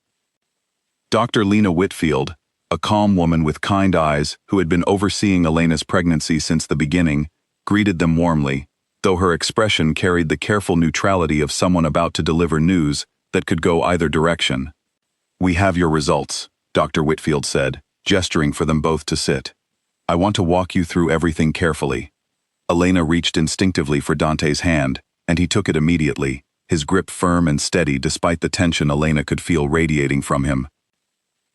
Dr. Lena Whitfield, a calm woman with kind eyes who had been overseeing Elena's pregnancy since the beginning, greeted them warmly, though her expression carried the careful neutrality of someone about to deliver news that could go either direction. "We have your results," Dr. Whitfield said, gesturing for them both to sit. "I want to walk you through everything carefully." Elena reached instinctively for Dante's hand, and he took it immediately, his grip firm and steady despite the tension Elena could feel radiating from him.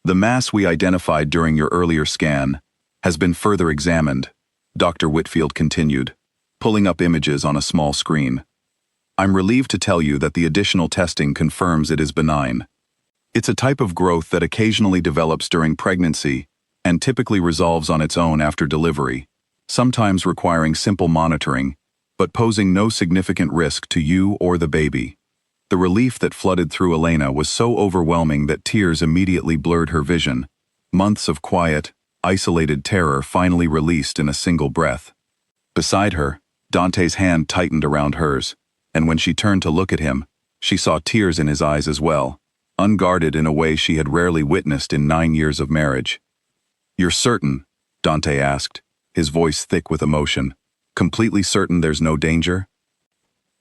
"The mass we identified during your earlier scan has been further examined," Dr. Whitfield continued, pulling up images on a small screen. "I'm relieved to tell you that the additional testing confirms it is benign. It's a type of growth that occasionally develops during pregnancy and typically resolves on its own after delivery, sometimes requiring simple monitoring, but posing no significant risk to you or the baby." The relief that flooded through Elena was so overwhelming that tears immediately blurred her vision. Months of quiet, isolated terror finally released in a single breath. Beside her, Dante's hand tightened around hers, and when she turned to look at him, she saw tears in his eyes as well, unguarded in a way she had rarely witnessed in 9 years of marriage. "You're certain?" Dante asked, his voice thick with emotion. "Completely certain there's no danger?"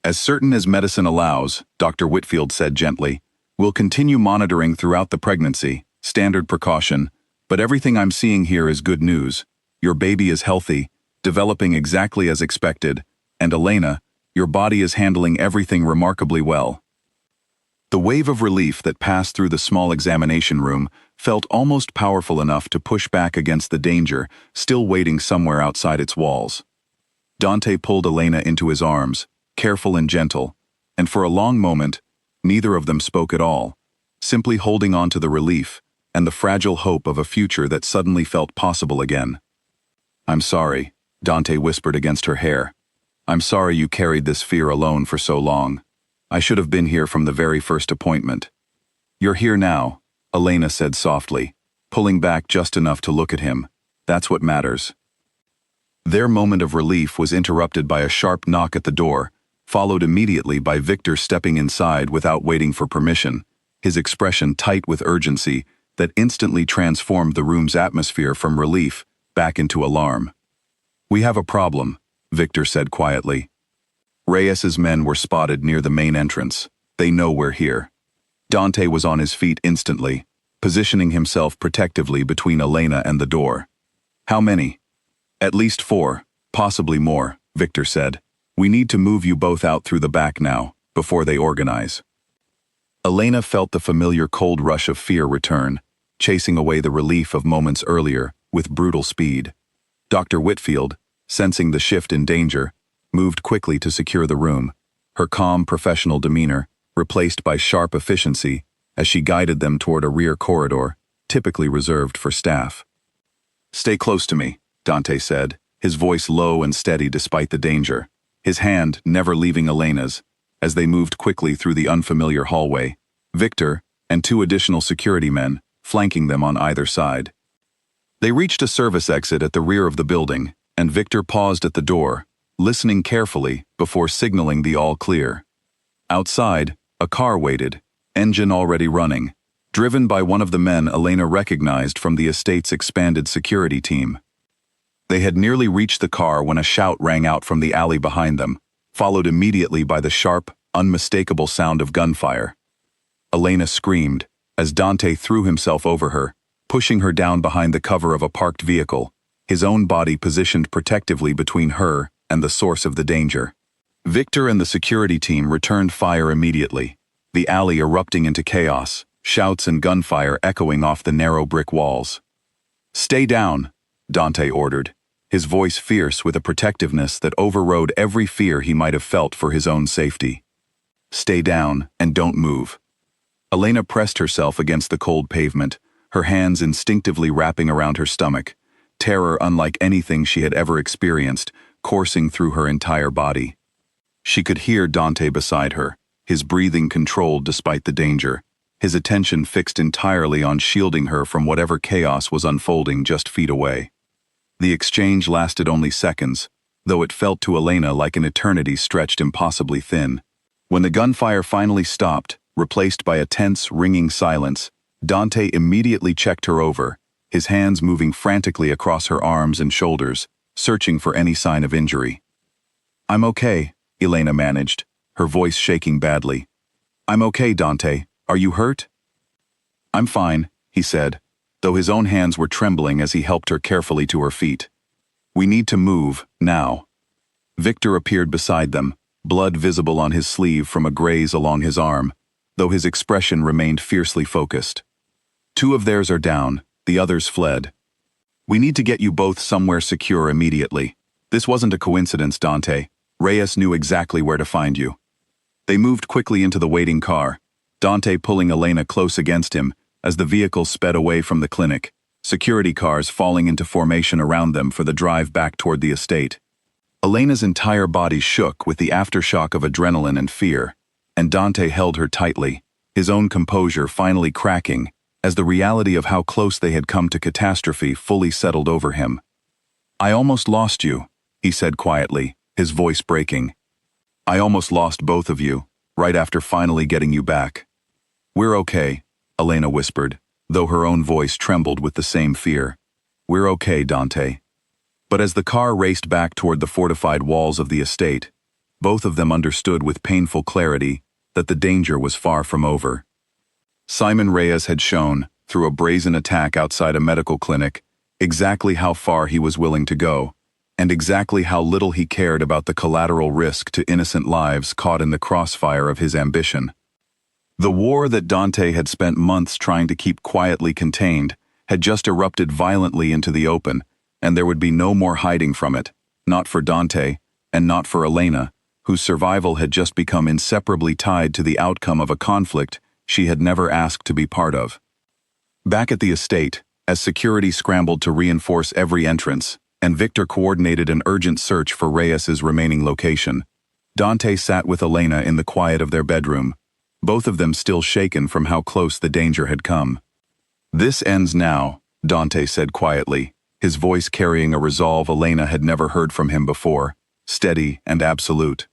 "As certain as medicine allows," Dr. Whitfield said gently. "We'll continue monitoring throughout the pregnancy, standard precaution, but everything I'm seeing here is good news. Your baby is healthy, developing exactly as expected, and Elena, your body is handling everything remarkably well." The wave of relief that passed through the small examination room felt almost powerful enough to push back against the danger still waiting somewhere outside its walls. Dante pulled Elena into his arms, careful and gentle, and for a long moment, neither of them spoke at all, simply holding on to the relief, and the fragile hope of a future that suddenly felt possible again. "I'm sorry," Dante whispered against her hair. "I'm sorry you carried this fear alone for so long. I should have been here from the very first appointment." "You're here now," Elena said softly, pulling back just enough to look at him. "That's what matters." Their moment of relief was interrupted by a sharp knock at the door, followed immediately by Victor stepping inside without waiting for permission, his expression tight with urgency that instantly transformed the room's atmosphere from relief back into alarm. "We have a problem," Victor said quietly. "Reyes's men were spotted near the main entrance. They know we're here." Dante was on his feet instantly, positioning himself protectively between Elena and the door. "How many?" "At least 4, possibly more," Victor said. "We need to move you both out through the back now, before they organize." Elena felt the familiar cold rush of fear return, chasing away the relief of moments earlier with brutal speed. Dr. Whitfield, sensing the shift in danger, moved quickly to secure the room, her calm professional demeanor replaced by sharp efficiency as she guided them toward a rear corridor, typically reserved for staff. "Stay close to me," Dante said, his voice low and steady despite the danger, his hand never leaving Elena's, as they moved quickly through the unfamiliar hallway, Victor and 2 additional security men flanking them on either side. They reached a service exit at the rear of the building, and Victor paused at the door, listening carefully before signaling the all clear. Outside, a car waited, engine already running, driven by one of the men Elena recognized from the estate's expanded security team. They had nearly reached the car when a shout rang out from the alley behind them, followed immediately by the sharp, unmistakable sound of gunfire. Elena screamed, as Dante threw himself over her, pushing her down behind the cover of a parked vehicle, his own body positioned protectively between her and the source of the danger. Victor and the security team returned fire immediately, the alley erupting into chaos, shouts and gunfire echoing off the narrow brick walls. "Stay down," Dante ordered, his voice fierce with a protectiveness that overrode every fear he might have felt for his own safety. "Stay down and don't move." Elena pressed herself against the cold pavement, her hands instinctively wrapping around her stomach, terror unlike anything she had ever experienced, coursing through her entire body. She could hear Dante beside her, his breathing controlled despite the danger, his attention fixed entirely on shielding her from whatever chaos was unfolding just feet away. The exchange lasted only seconds, though it felt to Elena like an eternity stretched impossibly thin. When the gunfire finally stopped, replaced by a tense, ringing silence, Dante immediately checked her over, his hands moving frantically across her arms and shoulders, searching for any sign of injury. "I'm okay," Elena managed, her voice shaking badly. "I'm okay, Dante. Are you hurt?" "I'm fine," he said, though his own hands were trembling as he helped her carefully to her feet. "We need to move, now." Victor appeared beside them, blood visible on his sleeve from a graze along his arm, though his expression remained fiercely focused. "2 of theirs are down, the others fled. We need to get you both somewhere secure immediately. This wasn't a coincidence, Dante. Reyes knew exactly where to find you." They moved quickly into the waiting car, Dante pulling Elena close against him as the vehicle sped away from the clinic, security cars falling into formation around them for the drive back toward the estate. Elena's entire body shook with the aftershock of adrenaline and fear, and Dante held her tightly, his own composure finally cracking as the reality of how close they had come to catastrophe fully settled over him. "I almost lost you," he said quietly, his voice breaking. "I almost lost both of you, right after finally getting you back." "We're okay," Elena whispered, though her own voice trembled with the same fear. "We're okay, Dante." But as the car raced back toward the fortified walls of the estate, both of them understood with painful clarity that the danger was far from over. Simon Reyes had shown, through a brazen attack outside a medical clinic, exactly how far he was willing to go, and exactly how little he cared about the collateral risk to innocent lives caught in the crossfire of his ambition. The war that Dante had spent months trying to keep quietly contained had just erupted violently into the open, and there would be no more hiding from it, not for Dante, and not for Elena, whose survival had just become inseparably tied to the outcome of a conflict she had never asked to be part of. Back at the estate, as security scrambled to reinforce every entrance, and Victor coordinated an urgent search for Reyes's remaining location, Dante sat with Elena in the quiet of their bedroom, both of them still shaken from how close the danger had come. "This ends now," Dante said quietly, his voice carrying a resolve Elena had never heard from him before, steady and absolute.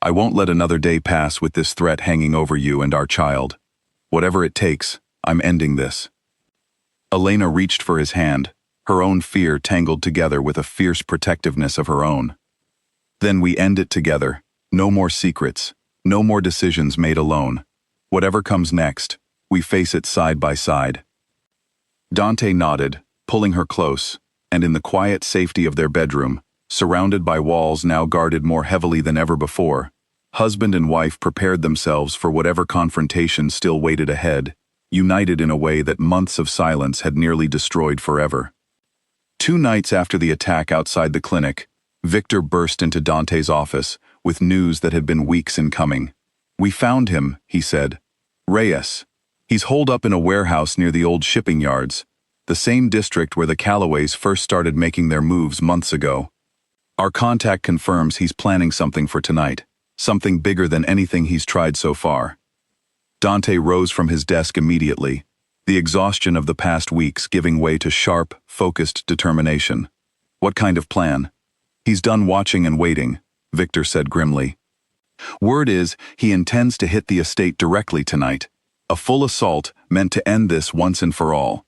"I won't let another day pass with this threat hanging over you and our child. Whatever it takes, I'm ending this." Elena reached for his hand, her own fear tangled together with a fierce protectiveness of her own. "Then we end it together. No more secrets. No more decisions made alone. Whatever comes next, we face it side by side." Dante nodded, pulling her close, and in the quiet safety of their bedroom, surrounded by walls now guarded more heavily than ever before, husband and wife prepared themselves for whatever confrontation still waited ahead, united in a way that months of silence had nearly destroyed forever. 2 nights after the attack outside the clinic, Victor burst into Dante's office with news that had been weeks in coming. "We found him," he said. "Reyes. He's holed up in a warehouse near the old shipping yards, the same district where the Callaways first started making their moves months ago. Our contact confirms he's planning something for tonight, something bigger than anything he's tried so far." Dante rose from his desk immediately, the exhaustion of the past weeks giving way to sharp, focused determination. "What kind of plan?" "He's done watching and waiting," Victor said grimly. "Word is he intends to hit the estate directly tonight, a full assault meant to end this once and for all.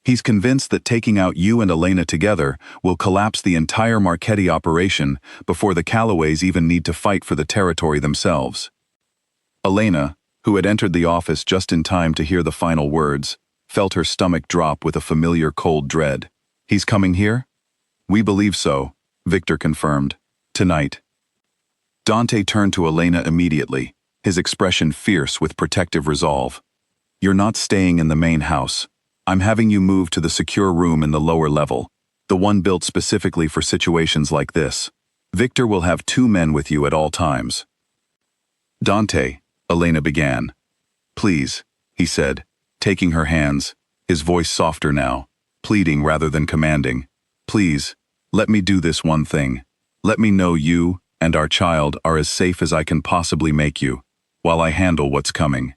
He's convinced that taking out you and Elena together will collapse the entire Marchetti operation before the Callaways even need to fight for the territory themselves." Elena, who had entered the office just in time to hear the final words, felt her stomach drop with a familiar cold dread. "He's coming here?" "We believe so," Victor confirmed. "Tonight." Dante turned to Elena immediately, his expression fierce with protective resolve. "You're not staying in the main house. I'm having you move to the secure room in the lower level, the one built specifically for situations like this. Victor will have 2 men with you at all times." "Dante," Elena began. "Please," he said, taking her hands, his voice softer now, pleading rather than commanding. "Please, let me do this one thing. Let me know you and our child are as safe as I can possibly make you, while I handle what's coming."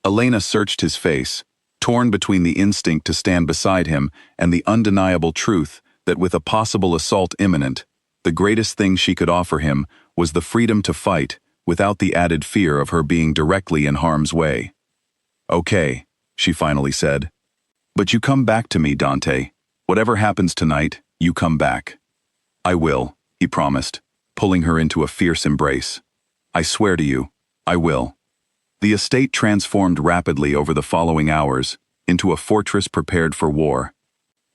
Elena searched his face, torn between the instinct to stand beside him and the undeniable truth that with a possible assault imminent, the greatest thing she could offer him was the freedom to fight without the added fear of her being directly in harm's way. "Okay," she finally said. "But you come back to me, Dante. Whatever happens tonight, you come back." "I will," he promised, pulling her into a fierce embrace. "I swear to you, I will." The estate transformed rapidly over the following hours into a fortress prepared for war.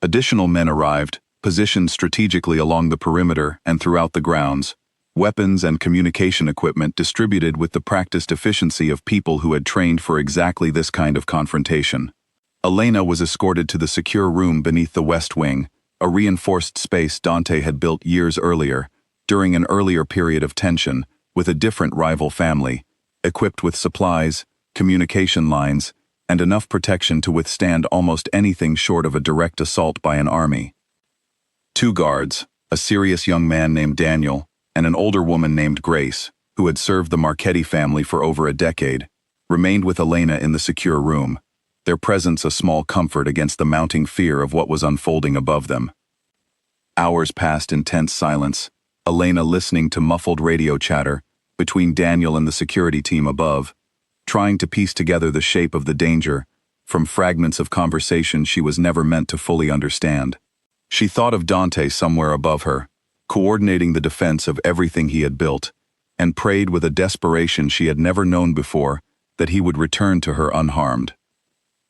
Additional men arrived, positioned strategically along the perimeter and throughout the grounds, weapons and communication equipment distributed with the practiced efficiency of people who had trained for exactly this kind of confrontation. Elena was escorted to the secure room beneath the West Wing, a reinforced space Dante had built years earlier, during an earlier period of tension, with a different rival family, equipped with supplies, communication lines, and enough protection to withstand almost anything short of a direct assault by an army. 2 guards, a serious young man named Daniel, and an older woman named Grace, who had served the Marchetti family for over a decade, remained with Elena in the secure room, their presence a small comfort against the mounting fear of what was unfolding above them. Hours passed in tense silence, Elena listening to muffled radio chatter between Daniel and the security team above, trying to piece together the shape of the danger from fragments of conversation she was never meant to fully understand. She thought of Dante somewhere above her, coordinating the defense of everything he had built, and prayed with a desperation she had never known before that he would return to her unharmed.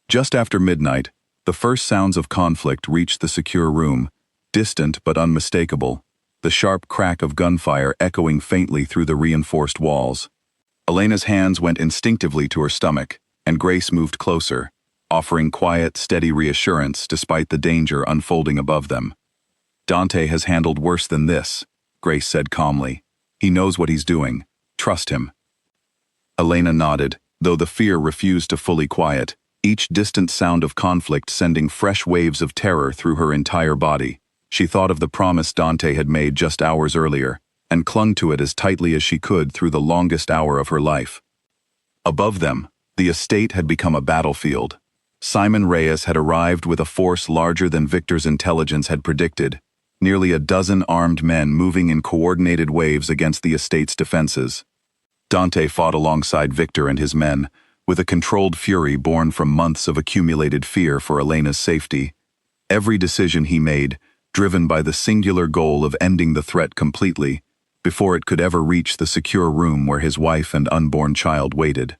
Just after midnight, the first sounds of conflict reached the secure room, distant but unmistakable, the sharp crack of gunfire echoing faintly through the reinforced walls. Elena's hands went instinctively to her stomach, and Grace moved closer, offering quiet, steady reassurance despite the danger unfolding above them. "Dante has handled worse than this," Grace said calmly. "He knows what he's doing. Trust him." Elena nodded, though the fear refused to fully quiet, each distant sound of conflict sending fresh waves of terror through her entire body. She thought of the promise Dante had made just hours earlier, and clung to it as tightly as she could through the longest hour of her life. Above them, the estate had become a battlefield. Simon Reyes had arrived with a force larger than Victor's intelligence had predicted, nearly a dozen armed men moving in coordinated waves against the estate's defenses. Dante fought alongside Victor and his men, with a controlled fury born from months of accumulated fear for Elena's safety. Every decision he made, driven by the singular goal of ending the threat completely, before it could ever reach the secure room where his wife and unborn child waited.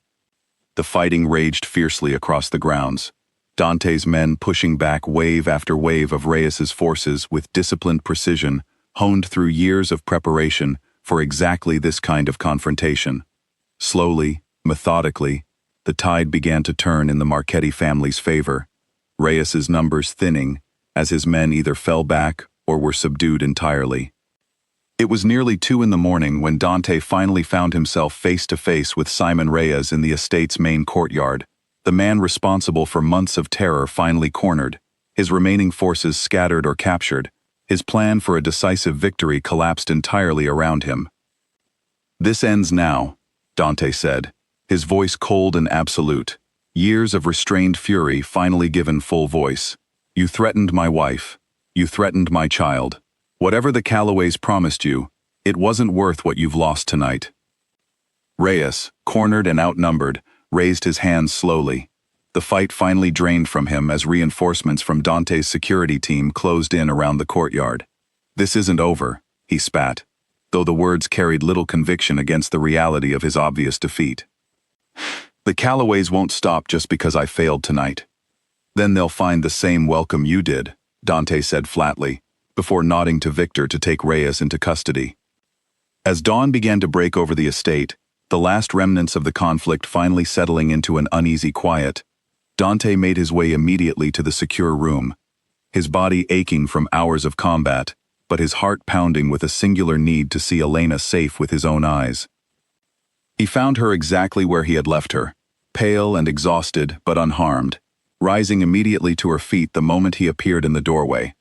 The fighting raged fiercely across the grounds, Dante's men pushing back wave after wave of Reyes's forces with disciplined precision, honed through years of preparation for exactly this kind of confrontation. Slowly, methodically, the tide began to turn in the Marchetti family's favor, Reyes's numbers thinning as his men either fell back or were subdued entirely. It was nearly 2 a.m. when Dante finally found himself face to face with Simon Reyes in the estate's main courtyard, the man responsible for months of terror finally cornered, his remaining forces scattered or captured, his plan for a decisive victory collapsed entirely around him. "This ends now," Dante said, his voice cold and absolute, years of restrained fury finally given full voice. "You threatened my wife. You threatened my child. Whatever the Callaways promised you, it wasn't worth what you've lost tonight." Reyes, cornered and outnumbered, raised his hands slowly. The fight finally drained from him as reinforcements from Dante's security team closed in around the courtyard. "This isn't over," he spat, though the words carried little conviction against the reality of his obvious defeat. "The Callaways won't stop just because I failed tonight. Then they'll find the same welcome you did," Dante said flatly, before nodding to Victor to take Reyes into custody. As dawn began to break over the estate, the last remnants of the conflict finally settling into an uneasy quiet, Dante made his way immediately to the secure room, his body aching from hours of combat, but his heart pounding with a singular need to see Elena safe with his own eyes. He found her exactly where he had left her, pale and exhausted but unharmed, rising immediately to her feet the moment he appeared in the doorway.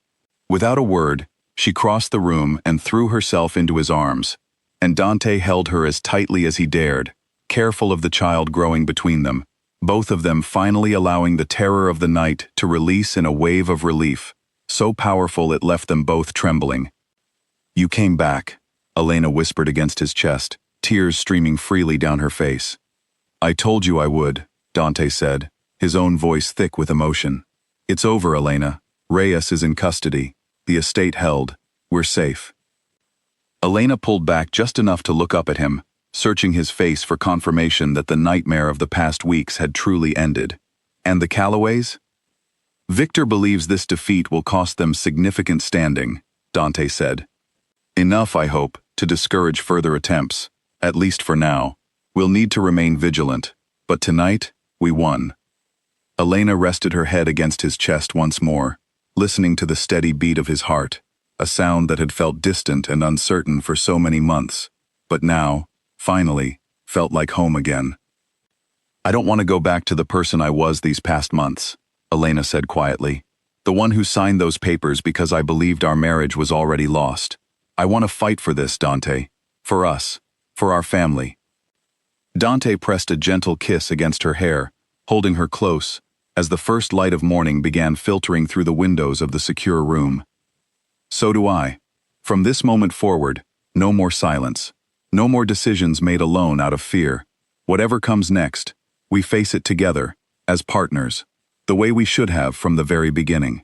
Without a word, she crossed the room and threw herself into his arms, and Dante held her as tightly as he dared, careful of the child growing between them, both of them finally allowing the terror of the night to release in a wave of relief, so powerful it left them both trembling. "You came back," Elena whispered against his chest, tears streaming freely down her face. "I told you I would," Dante said, his own voice thick with emotion. "It's over, Elena. Reyes is in custody. The estate held. We're safe." Elena pulled back just enough to look up at him, searching his face for confirmation that the nightmare of the past weeks had truly ended. "And the Callaways?" "Victor believes this defeat will cost them significant standing," Dante said. "Enough, I hope, to discourage further attempts, at least for now. We'll need to remain vigilant, but tonight, we won." Elena rested her head against his chest once more, listening to the steady beat of his heart, a sound that had felt distant and uncertain for so many months, but now, finally, felt like home again. "I don't want to go back to the person I was these past months," Elena said quietly. "The one who signed those papers because I believed our marriage was already lost. I want to fight for this, Dante. For us. For our family." Dante pressed a gentle kiss against her hair, holding her close, as the first light of morning began filtering through the windows of the secure room. "So do I. From this moment forward, no more silence. No more decisions made alone out of fear. Whatever comes next, we face it together, as partners, the way we should have from the very beginning."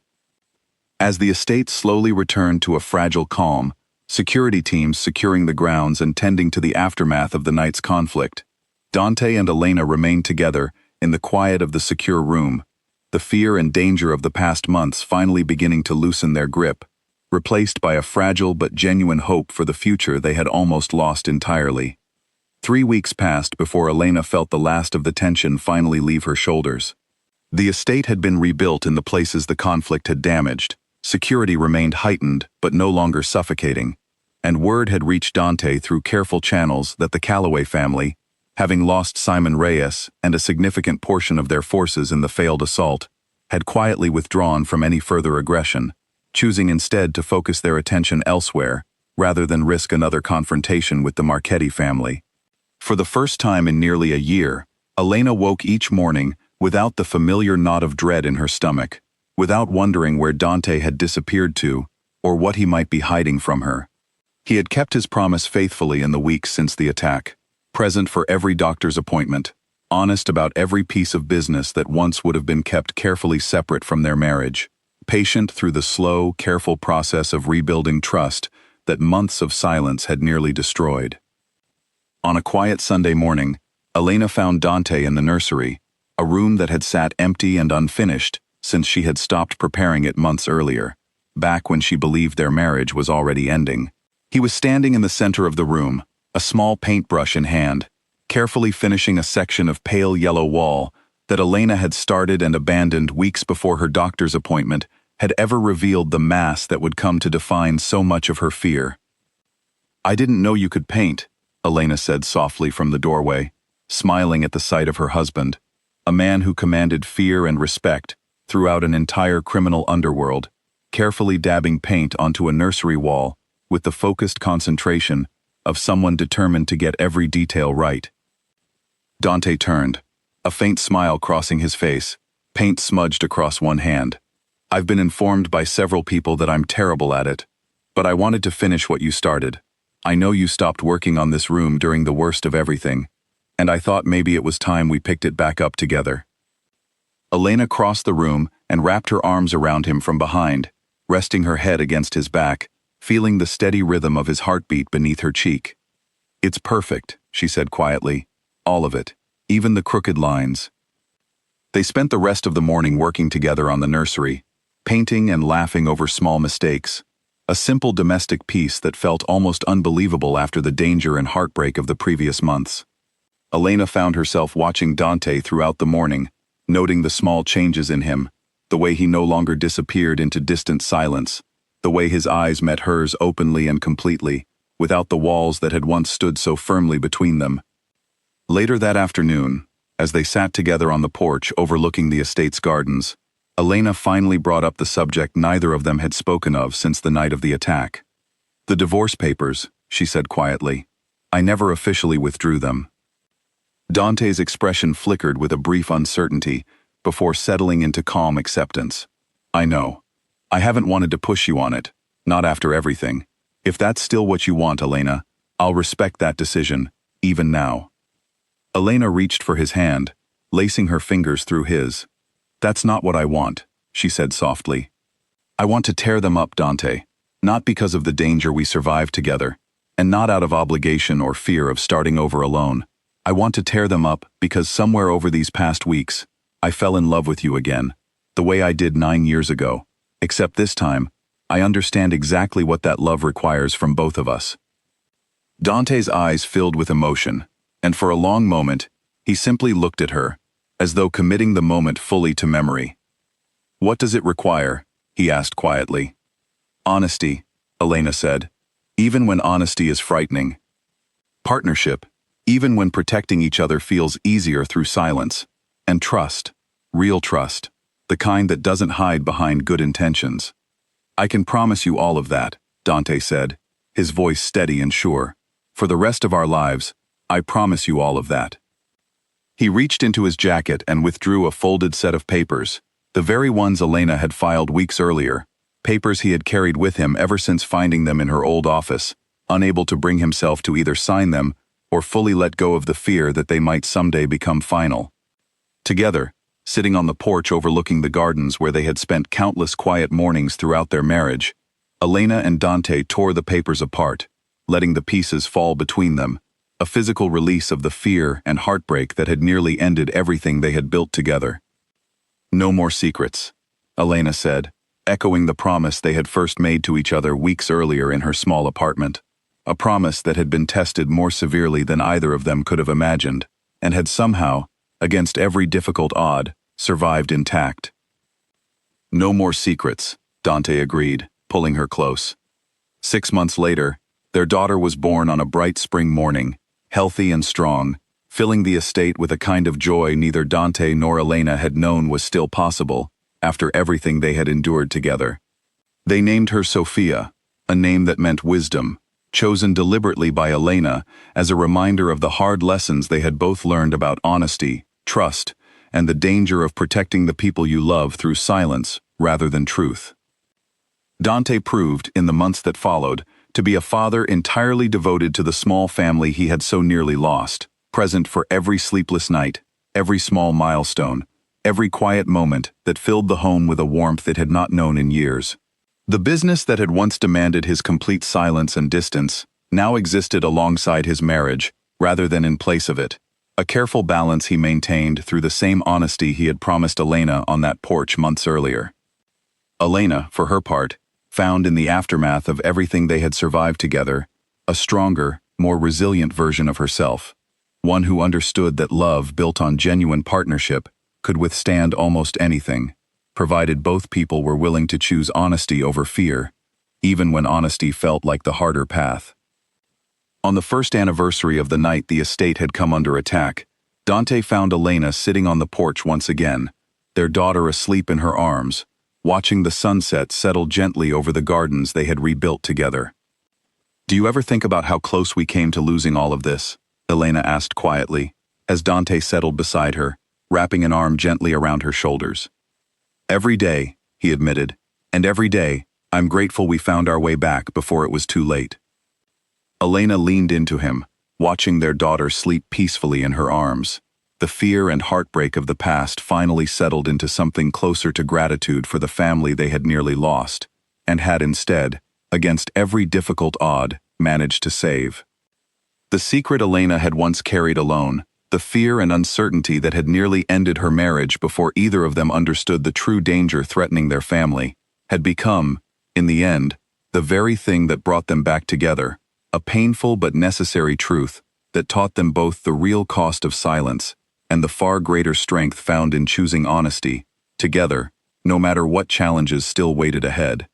As the estate slowly returned to a fragile calm, security teams securing the grounds and tending to the aftermath of the night's conflict, Dante and Elena remained together in the quiet of the secure room, the fear and danger of the past months finally beginning to loosen their grip, replaced by a fragile but genuine hope for the future they had almost lost entirely. 3 weeks passed before Elena felt the last of the tension finally leave her shoulders. The estate had been rebuilt in the places the conflict had damaged, security remained heightened but no longer suffocating, and word had reached Dante through careful channels that the Calloway family, having lost Simon Reyes and a significant portion of their forces in the failed assault, had quietly withdrawn from any further aggression, choosing instead to focus their attention elsewhere rather than risk another confrontation with the Marchetti family. For the first time in nearly a year, Elena woke each morning without the familiar knot of dread in her stomach, without wondering where Dante had disappeared to or what he might be hiding from her. He had kept his promise faithfully in the weeks since the attack, present for every doctor's appointment, honest about every piece of business that once would have been kept carefully separate from their marriage, patient through the slow, careful process of rebuilding trust that months of silence had nearly destroyed. On a quiet Sunday morning, Elena found Dante in the nursery, a room that had sat empty and unfinished since she had stopped preparing it months earlier, back when she believed their marriage was already ending. He was standing in the center of the room, a small paintbrush in hand, carefully finishing a section of pale yellow wall that Elena had started and abandoned weeks before her doctor's appointment had ever revealed the mass that would come to define so much of her fear. "I didn't know you could paint," Elena said softly from the doorway, smiling at the sight of her husband, a man who commanded fear and respect throughout an entire criminal underworld, carefully dabbing paint onto a nursery wall with the focused concentration of someone determined to get every detail right. Dante turned, a faint smile crossing his face, paint smudged across one hand. "I've been informed by several people that I'm terrible at it, but I wanted to finish what you started. I know you stopped working on this room during the worst of everything, and I thought maybe it was time we picked it back up together." Elena crossed the room and wrapped her arms around him from behind, resting her head against his back, feeling the steady rhythm of his heartbeat beneath her cheek. "It's perfect," she said quietly. "All of it, even the crooked lines." They spent the rest of the morning working together on the nursery, painting and laughing over small mistakes, a simple domestic piece that felt almost unbelievable after the danger and heartbreak of the previous months. Elena found herself watching Dante throughout the morning, noting the small changes in him, the way he no longer disappeared into distant silence, the way his eyes met hers openly and completely, without the walls that had once stood so firmly between them. Later that afternoon, as they sat together on the porch overlooking the estate's gardens, Elena finally brought up the subject neither of them had spoken of since the night of the attack. "The divorce papers," she said quietly. "I never officially withdrew them." Dante's expression flickered with a brief uncertainty before settling into calm acceptance. "I know. I haven't wanted to push you on it, not after everything. If that's still what you want, Elena, I'll respect that decision, even now." Elena reached for his hand, lacing her fingers through his. "That's not what I want," she said softly. "I want to tear them up, Dante, not because of the danger we survived together, and not out of obligation or fear of starting over alone. I want to tear them up because somewhere over these past weeks, I fell in love with you again, the way I did 9 years ago. Except this time, I understand exactly what that love requires from both of us." Dante's eyes filled with emotion, and for a long moment, he simply looked at her, as though committing the moment fully to memory. "What does it require?" he asked quietly. "Honesty," Elena said, "even when honesty is frightening. Partnership, even when protecting each other feels easier through silence. And trust, real trust, the kind that doesn't hide behind good intentions." "I can promise you all of that," Dante said, his voice steady and sure. "For the rest of our lives, I promise you all of that." He reached into his jacket and withdrew a folded set of papers, the very ones Elena had filed weeks earlier, papers he had carried with him ever since finding them in her old office, unable to bring himself to either sign them or fully let go of the fear that they might someday become final. Together, sitting on the porch overlooking the gardens where they had spent countless quiet mornings throughout their marriage, Elena and Dante tore the papers apart, letting the pieces fall between them, a physical release of the fear and heartbreak that had nearly ended everything they had built together. "No more secrets," Elena said, echoing the promise they had first made to each other weeks earlier in her small apartment, a promise that had been tested more severely than either of them could have imagined, and had somehow, against every difficult odd, survived intact. "No more secrets," Dante agreed, pulling her close. 6 months later, their daughter was born on a bright spring morning, healthy and strong, filling the estate with a kind of joy neither Dante nor Elena had known was still possible, after everything they had endured together. They named her Sophia, a name that meant wisdom, chosen deliberately by Elena as a reminder of the hard lessons they had both learned about honesty, trust, and the danger of protecting the people you love through silence rather than truth. Dante proved, in the months that followed, to be a father entirely devoted to the small family he had so nearly lost, present for every sleepless night, every small milestone, every quiet moment that filled the home with a warmth it had not known in years. The business that had once demanded his complete silence and distance now existed alongside his marriage rather than in place of it, a careful balance he maintained through the same honesty he had promised Elena on that porch months earlier. Elena, for her part, found in the aftermath of everything they had survived together, a stronger, more resilient version of herself, one who understood that love built on genuine partnership could withstand almost anything, provided both people were willing to choose honesty over fear, even when honesty felt like the harder path. On the first anniversary of the night the estate had come under attack, Dante found Elena sitting on the porch once again, their daughter asleep in her arms, watching the sunset settle gently over the gardens they had rebuilt together. "Do you ever think about how close we came to losing all of this?" Elena asked quietly, as Dante settled beside her, wrapping an arm gently around her shoulders. "Every day," he admitted, "and every day, I'm grateful we found our way back before it was too late." Elena leaned into him, watching their daughter sleep peacefully in her arms. The fear and heartbreak of the past finally settled into something closer to gratitude for the family they had nearly lost, and had instead, against every difficult odd, managed to save. The secret Elena had once carried alone, the fear and uncertainty that had nearly ended her marriage before either of them understood the true danger threatening their family, had become, in the end, the very thing that brought them back together, a painful but necessary truth that taught them both the real cost of silence and the far greater strength found in choosing honesty, together, no matter what challenges still waited ahead.